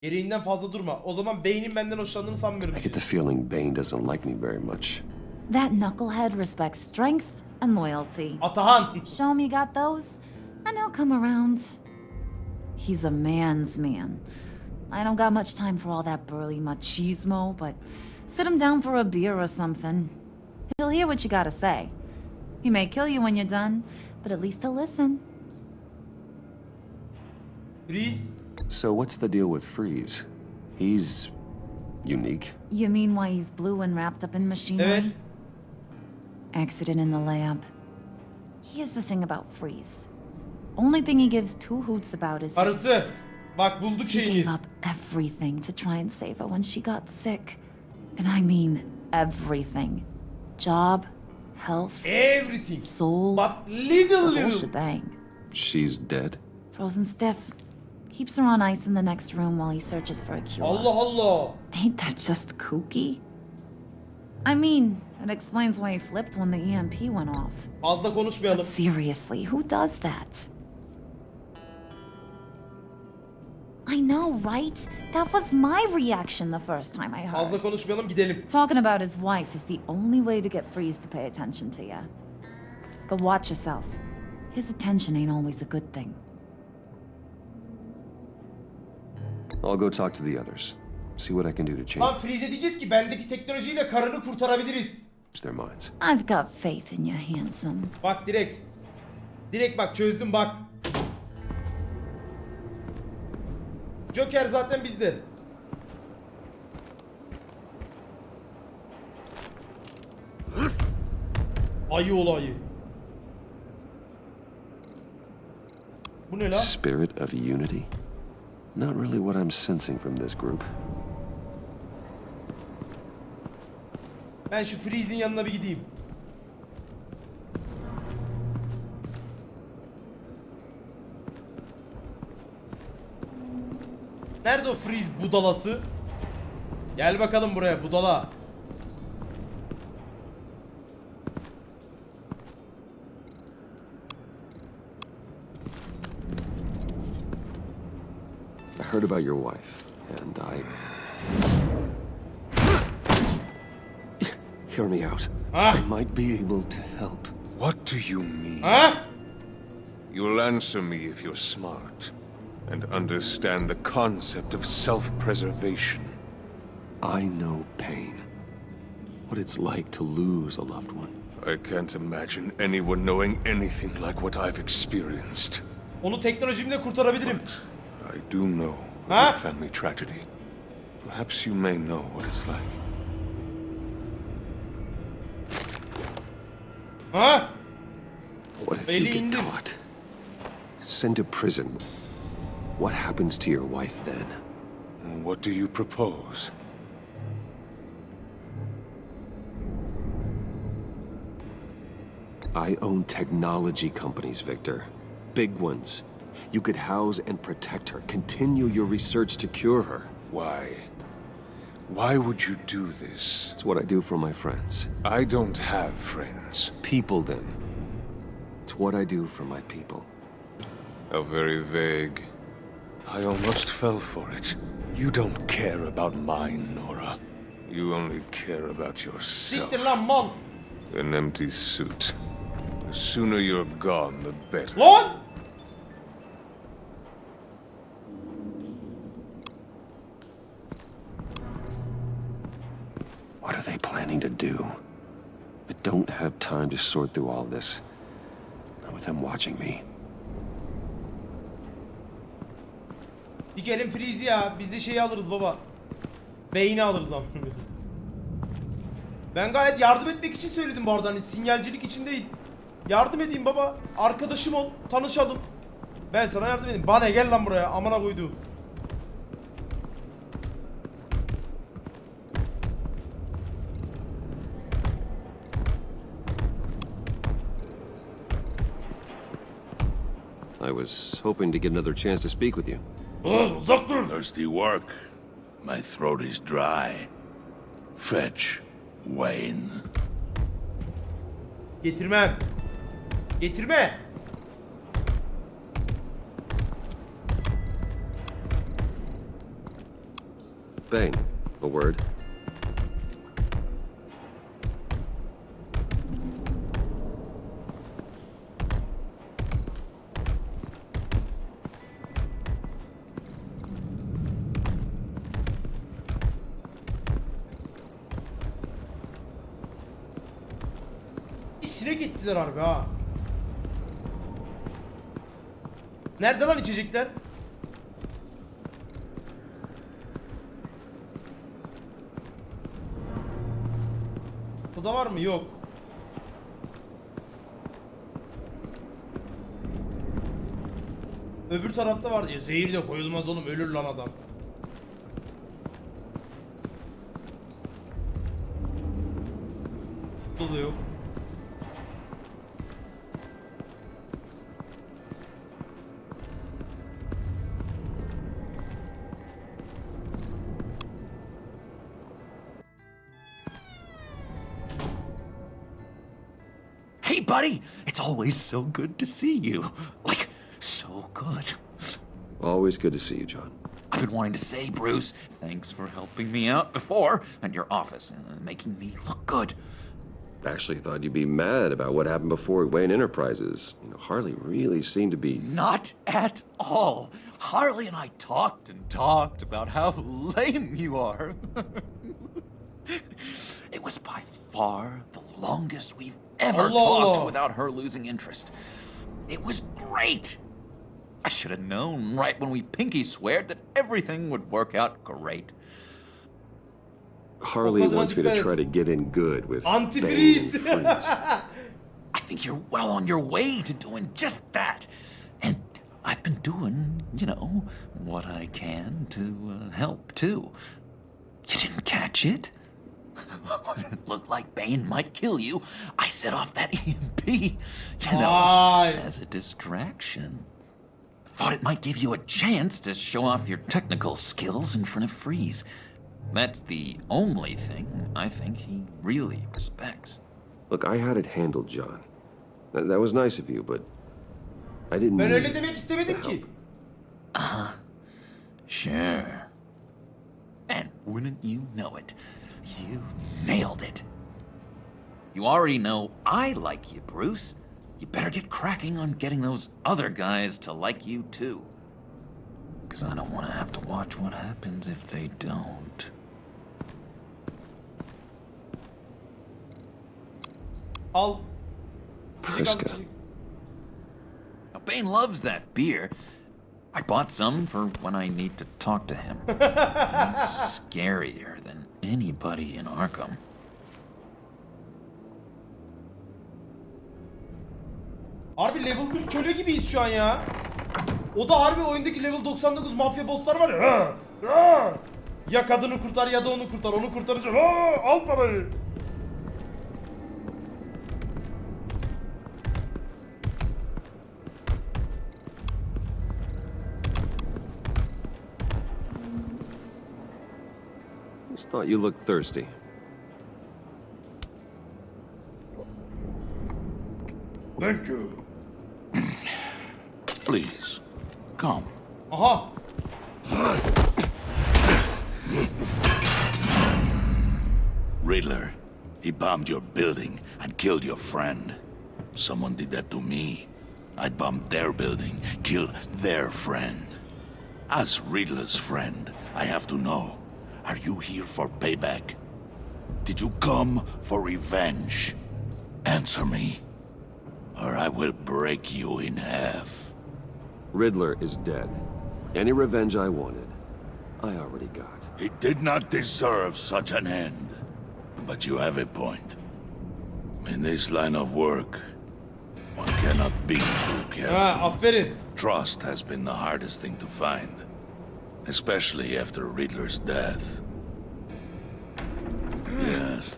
Gereğinden fazla durma. O zaman beynin benden hoşlandığını sanmıyorum. I get the feeling Bane doesn't like me very much. That knucklehead respects strength and loyalty. Atahan. Show me you got those, and he'll come around. He's a man's man. I don't got much time for all that burly machismo, but sit him down for a beer or something. He'll hear what you gotta say. He may kill you when you're done, but at least he'll listen. Freeze. So what's the deal with Freeze? He's unique. You mean why he's blue and wrapped up in machinery? Evet. Accident in the lab. Here's the thing about Freeze. Only thing he gives two hoots about is Karısı. Bak bulduk he şeyini. gave up everything to try and save her when she got sick. And I mean everything. Job, health, Everything. soul, But the whole little. shebang. She's dead? Frozen stiff. Keeps her on ice in the next room while he searches for a cure. Allah Allah. Ain't that just kooky? I mean, it explains why he flipped when the EMP went off. Fazla But konuşmayalım. seriously, who does that? I know, right? That was my reaction the first time I heard. Fazla konuşmayalım gidelim. Talking about his wife is the only way to get Freeze to pay attention to you. But watch yourself. His attention ain't always a good thing. I'll go talk to the others. See what I can do to change Lan Freeze'e diyeceğiz ki bendeki teknolojiyle karını kurtarabiliriz. their minds. I've got faith in you, handsome. Bak direkt. Direkt bak çözdüm bak. Joker zaten bizde. Ayı olayı. Bu ne lan? Spirit of unity? Not really what I'm sensing from this group. Ben şu Freeze'in yanına bir gideyim. Nerede o Freeze budalası? Gel bakalım buraya budala. I heard about your wife, and Hear me out. I might be able to help. What do you mean? Huh? You'll answer me if you're smart and understand the concept of self-preservation. I know pain. What it's like to lose a loved one. I can't imagine anyone knowing anything like what I've experienced. Onu teknolojimle kurtarabilirim. I do know of your family tragedy. Perhaps you may know what it's like. Huh? What if you get caught? Sent to prison? What happens to your wife then? What do you propose? I own technology companies, Victor. Big ones. You could house and protect her. Continue your research to cure her. Why? Why would you do this? It's what I do for my friends. I don't have friends. People, then. It's what I do for my people. How very vague. I almost fell for it. You don't care about mine, Nora. You only care about yourself. Siktir lan mal. An empty suit. The sooner you're gone, the better. Lan! What are they planning to do? I don't have time to sort through all this. Not with them watching me. Dikelim Freeze'i ya. Biz de şeyi alırız baba. Beyni alırız ama. Ben gayet yardım etmek için söyledim bu arada. Hani sinyalcilik için değil. Yardım edeyim baba. Arkadaşım ol. Tanışalım. Ben sana yardım edeyim. Bana gel lan buraya. Amına koyduğum. I was hoping to get another chance to speak with you. Uzak dur. Thirsty work. My throat is dry. Fetch, Wayne. Getirmem. Getirme. Bane, a word. Sinek ettiler harbi ha. Nerede lan içecekler? Altıda var mı? Yok. Öbür tarafta var diye. Zehir de koyulmaz oğlum. Ölür lan adam. Burada da yok. Hey, buddy! It's always so good to see you. Like, so good. Always good to see you, John. I've been wanting to say, Bruce, thanks for helping me out before at your office and making me look good. Actually thought you'd be mad about what happened before Wayne Enterprises. You know, Harley really seemed to be... Not at all. Harley and I talked and talked about how lame you are. It was by far the longest we've ever talked without her losing interest. It was great. I should have known right when we pinky sweared that everything would work out great. Harley wants me to try to get in good with Bane and Freeze. I think you're well on your way to doing just that. And I've been doing, you know, what I can to help, too. You didn't catch it? It looked like Bane might kill you. I set off that EMP, you know, as a distraction. Thought it might give you a chance to show off your technical skills in front of Freeze. That's the only thing I think he really respects. Look, I had it handled, John. That was nice of you, but I didn't. Ben öyle demek istemedim ki. Sure. And wouldn't you know it, you nailed it. You already know I like you, Bruce. You better get cracking on getting those other guys to like you too. Because I don't want to have to watch what happens if they don't. Al. Frisco. Now, Bane loves that beer. I bought some for when I need to talk to him. He's scarier than anybody in Arkham. Harbi level 1 köle gibiyiz şu an ya. O da harbi oyundaki level 99 mafya bosslar var ya. Ya kadını kurtar ya da onu kurtar. Onu kurtarınca al parayı. Just thought you looked thirsty. Thank you. Please, come. Aha. Riddler, he bombed your building and killed your friend. Someone did that to me. I'd bomb their building, kill their friend. As Riddler's friend, I have to know, are you here for payback? Did you come for revenge? Answer me, or I will break you in half. Riddler is dead. Any revenge I wanted, I already got. He did not deserve such an end. But you have a point. In this line of work, one cannot be too careful. Aferin. Trust has been the hardest thing to find. Especially after Riddler's death. Yes.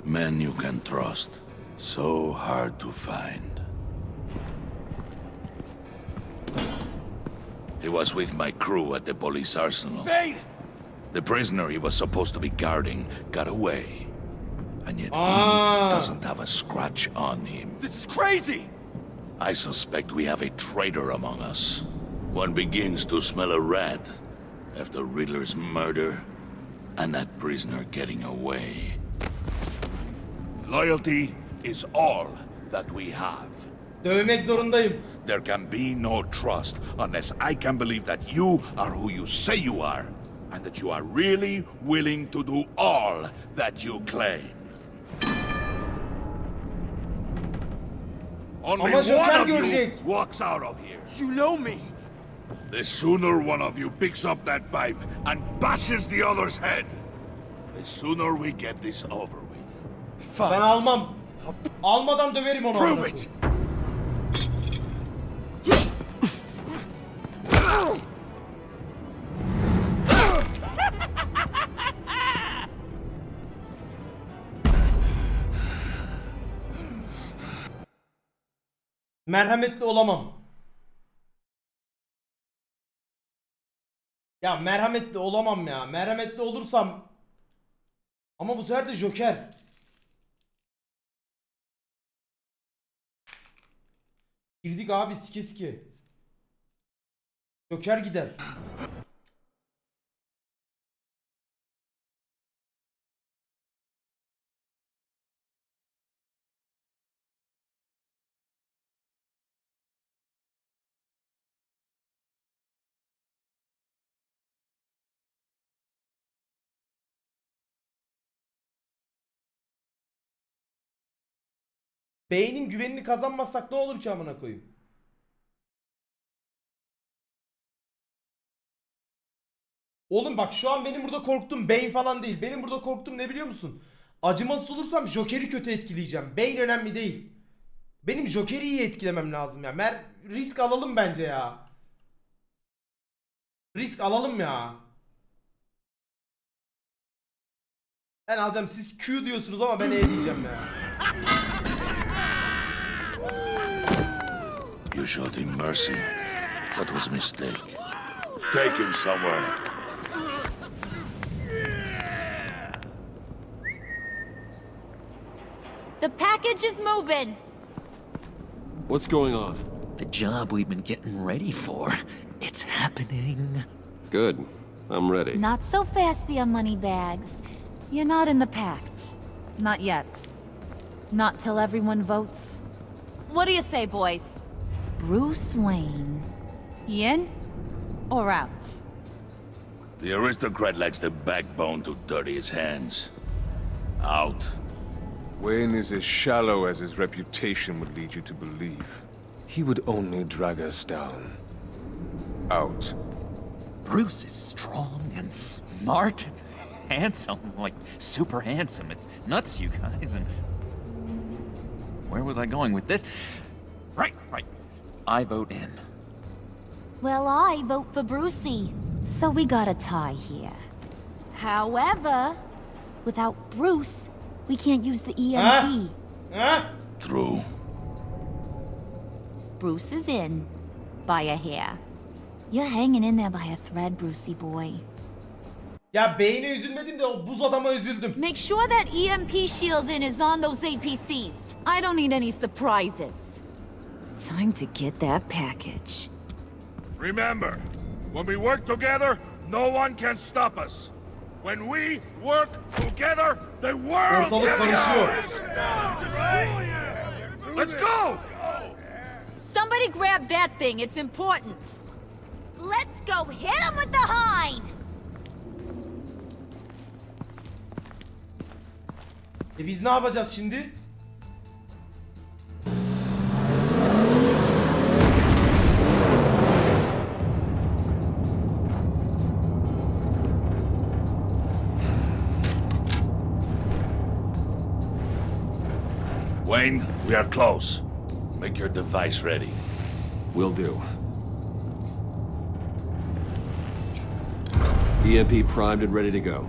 Men you can trust. So hard to find. He was with my crew at the police arsenal. Bane! The prisoner he was supposed to be guarding got away. And yet he doesn't have a scratch on him. This is crazy! I suspect we have a traitor among us. One begins to smell a rat after Riddler's murder and that prisoner getting away. Loyalty is all that we have. Dövmek zorundayım. There can be no trust unless I can believe that you are who you say you are, and that you are really willing to do all that you claim. Only Ama Joker one of you görecek. walks out of here. You know me! The sooner one of you picks up that pipe and bashes the other's head, the sooner we get this over with. Ben almam. Almadan döverim onu. Prove it. Merhametli olamam. Ya merhametli olamam ya. Merhametli olursam ama bu sefer de Joker. Girdik abi sike sike. Joker gider. Beynin güvenini kazanmazsak ne olur ki amına koyayım? Oğlum bak şu an benim burada korktuğum Bane falan değil. Benim burada korktuğum ne biliyor musun? Acımasız olursam Joker'i kötü etkileyeceğim. Bane önemli değil. Benim Joker'i iyi etkilemem lazım ya. Risk alalım bence ya. Risk alalım ya. Ben alacağım. Siz Q diyorsunuz ama ben E diyeceğim ya. You showed him mercy. That was a mistake. Take him somewhere. The package is moving. What's going on? The job we've been getting ready for. It's happening. Good. I'm ready. Not so fast, the money bags. You're not in the pact. Not yet. Not till everyone votes. What do you say, boys? Bruce Wayne. In or out? The aristocrat lacks the backbone to dirty his hands. Out. Wayne is as shallow as his reputation would lead you to believe. He would only drag us down. Out. Bruce is strong and smart and handsome, like super handsome. It's nuts, you guys. And where was I going with this? Right. I vote in. Well, I vote for Brucey. So we got a tie here. However, without Bruce, we can't use the EMP. True. Bruce is in. By a hair. You're hanging in there by a thread, Brucey boy. Ya Bane'e üzülmedim de o buz adama üzüldüm. Make sure that EMP shielding is on those APCs. I don't need any surprises. Time to get that package. Remember, when we work together, no one can stop us. When we work together, the world Ortalık karışıyor. Let's go! Somebody grab that thing, it's important. Let's go hit him with the hind! Biz ne yapacağız şimdi? Wayne, we are close. Make your device ready. Will do. EMP primed and ready to go.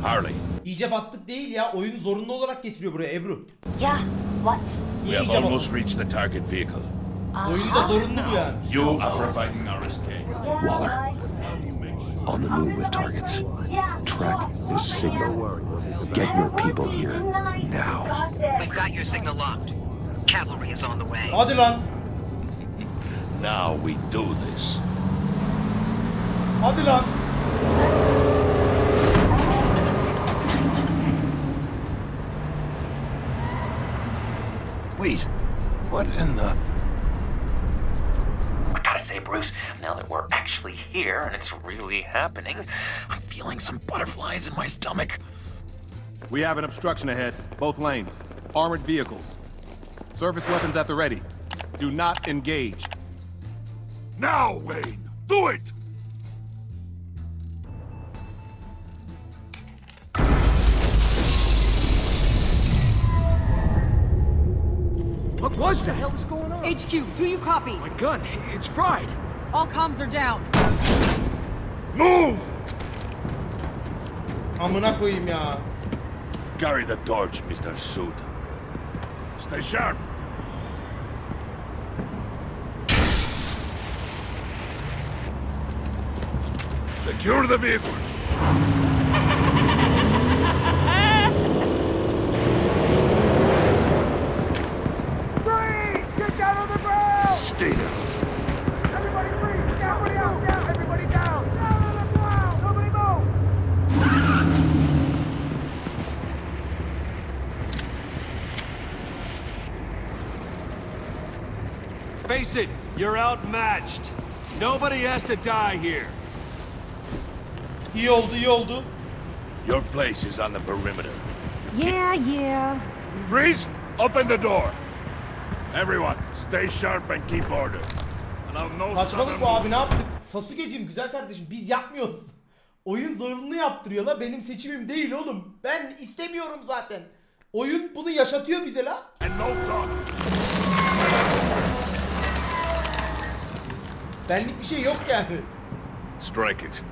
Harley. İyice battık değil ya. Oyun zorunlu olarak getiriyor buraya Ebru. Yeah, what? We have almost reached the target vehicle. Oyunda zorunlu bu yani. You are providing our escape. Waller. On the move with targets. Track this signal. Get your people here now. We've got your signal locked. Cavalry is on the way. Hadi lan. Now we do this. Hadi lan. Wait, what in the... I gotta say, Bruce, now that we're actually here and it's really happening, I'm feeling some butterflies in my stomach. We have an obstruction ahead, both lanes. Armored vehicles. Service weapons at the ready. Do not engage. Now, Wayne! Do it! was that? What the hell is going on? HQ, do you copy? My gun, it's fried. All comms are down. Move! Amına koyayım ya. Carry the torch, Mr. Suit. Stay sharp. Secure the vehicle. Freeze! Get down on the ground! Stay down. Everybody freeze! Down, down, down! Everybody down! Down on the ground! Nobody move! Face it, you're outmatched. Nobody has to die here. İyi oldu, iyi oldu. Your place is on the perimeter. Yeah. Freeze! Open the door. Everyone, stay sharp and keep order. And I'll know Saçmalık bu abi, ne yaptık? Sasuke'cim güzel kardeşim, biz yapmıyoruz. Oyun zorunlu yaptırıyor la, benim seçimim değil oğlum. Ben istemiyorum zaten. Oyun bunu yaşatıyor bize la. Benlik bir şey yok yani. Strike it.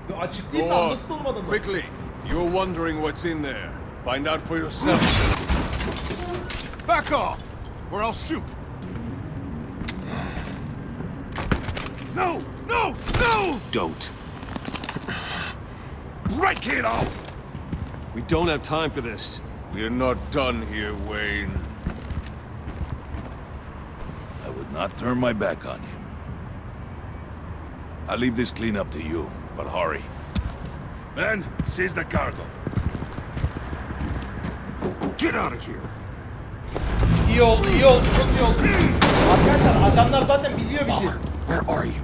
Yo, açıklayayım da anlasın olmadı mı? Quickly. You're wondering what's in there. Find out for yourself. Back off, or I'll shoot. No! No! No! Don't. Break it off! We don't have time for this. We're not done here, Wayne. I would not turn my back on him. I'll leave this cleanup to you, but hurry. Men, seize the cargo. Get out of here. İyi oldu, iyi oldu, çok iyi oldu. Arkadaşlar ajanlar zaten biliyor bizi. Where are you?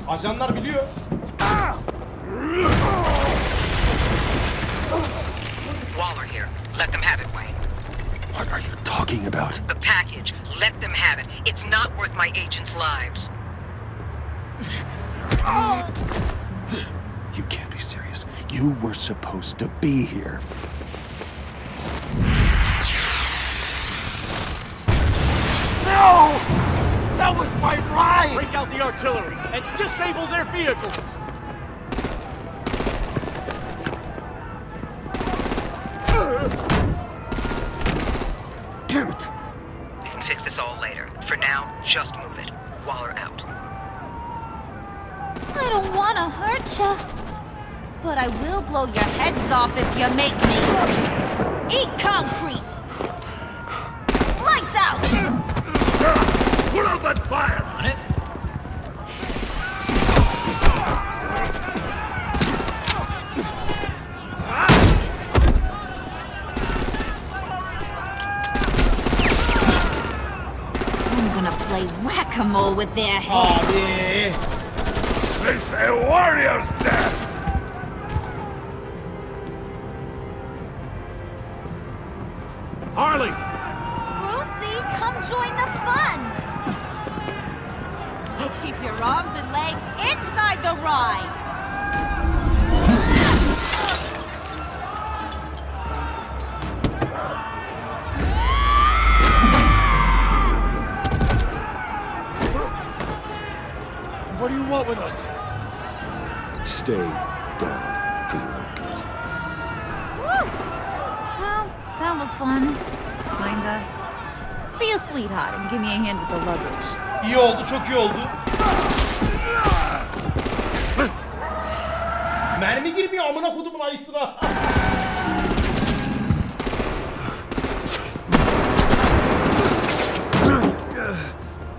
Ajanlar biliyor. Waller here. Let them have it, Wayne. What are you talking about? The package. Let them have it. It's not worth my agents' lives. You can't be serious. You were supposed to be here. No! That was my ride! Break out the artillery and disable their vehicles! Damn it! We can fix this all later. For now, just move it. Waller out. I don't want to hurt ya, but I will blow your heads off if you make me. Eat concrete! Lights out! Put out that fire! On it. I'm gonna play whack-a-mole with their heads. Abi. It's a warrior's death! Harley! Brucey, come join the fun! Keep your arms and legs inside the ride! What do you want with us? Stay down for your own good. Woo! Well, that was fun. Kinda. Be a sweetheart and give me a hand with the luggage. İyi oldu, çok iyi oldu. Mermi girmiyor amına kodumun ayısına.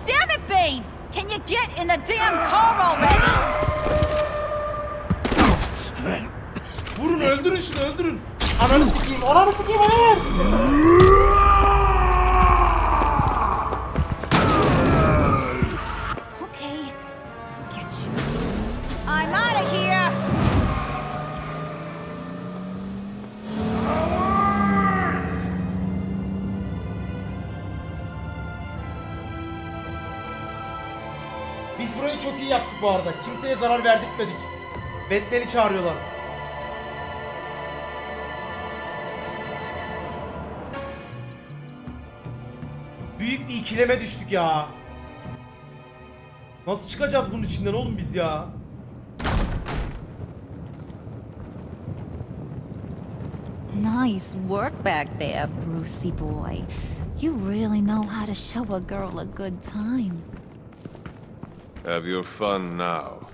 Damn it, Bane! Can you get in the damn car already? Vurun, öldürün şunu, öldürün. Ananı sikeyim, ananı sikeyim, ananı. Okay, forget you. I'm out of here! Biz burayı çok iyi yaptık bu arada. Kimseye zarar verdirtmedik. Batman'i çağırıyorlar. ikileme düştük ya. Nasıl çıkacağız bunun içinden oğlum biz ya? Nice work back there, Brucey boy. You really know how to show a girl a good time. Have your fun now.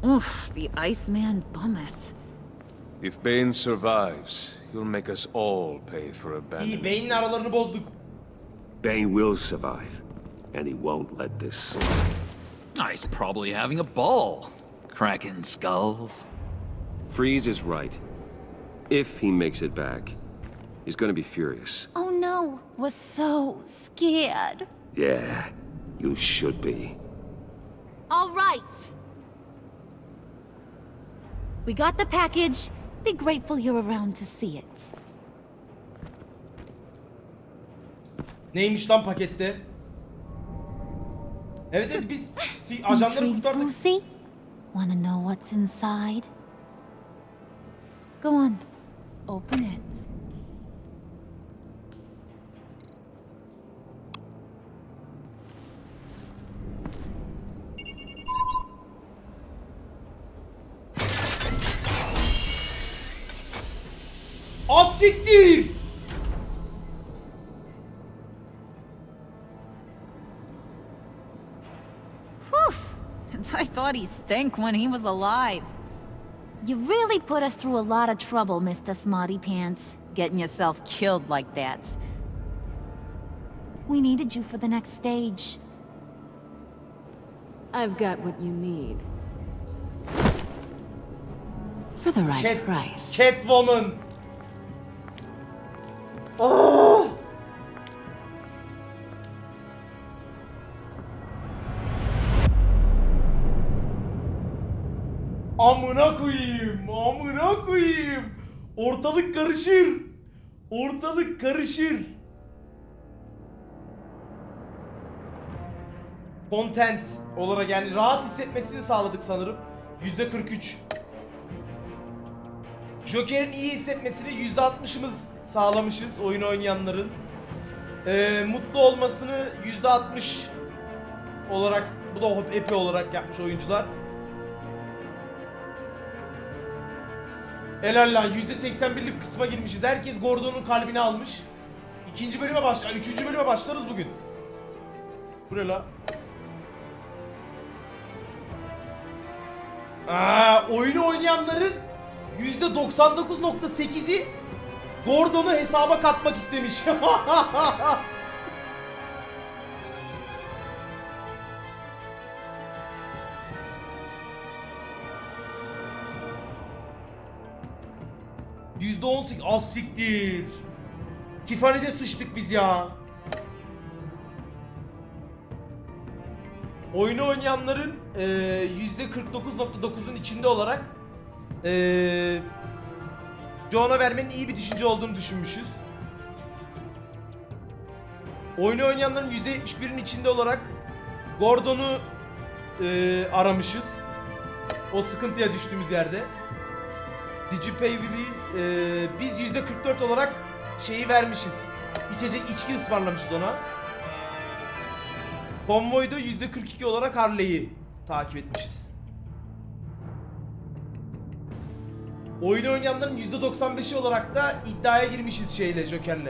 Oof, the Iceman bummeth. If Bane survives, he'll make us all pay for İyi, abandonment. Bane'in aralarını bozduk. Bane will survive, and he won't let this slip. He's probably having a ball, cracking skulls. Freeze is right. If he makes it back, he's gonna be furious. Oh no, was so scared. Yeah, you should be. All right. We got the package. Be grateful you're around to see it. Neymiş lan pakette? Evet evet biz ajanları Intrigued, kurtardık. Brucey? Wanna know what's inside? Go on, open it. Asiktir! Whew! I thought he stank when he was alive. You really put us through a lot of trouble, Mr. Smarty Pants, getting yourself killed like that. We needed you for the next stage. I've got what you need. For the right price. Catwoman. Oh! Amına koyayım, amına koyayım. Ortalık karışır. Ortalık karışır. Content olarak yani rahat hissetmesini sağladık sanırım. %43. Joker'in iyi hissetmesini %60'ımız sağlamışız oyun oynayanların. Mutlu olmasını %60 olarak, bu da happy olarak yapmış oyuncular. Helal lan, %81'lik kısma girmişiz. Herkes Gordon'un kalbini almış. Üçüncü bölüme başlarız bugün. Bu ne la? Oyunu oynayanların %99.8'i Gordon'u hesaba katmak istemiş. %18 az siktir. Tiffany'de sıçtık biz ya. Oyunu oynayanların %49.9'un içinde olarak John'a vermenin iyi bir düşünce olduğunu düşünmüşüz. Oyunu oynayanların %71'in içinde olarak Gordon'u aramışız. O sıkıntıya düştüğümüz yerde. Did you pay Willy? Biz %44 olarak şeyi vermişiz. İçki ısmarlamışız ona. Konvoyda %42 olarak Harley'i takip etmişiz. Oyunu oynayanların %95'i olarak da iddiaya girmişiz şeyle, Joker'le.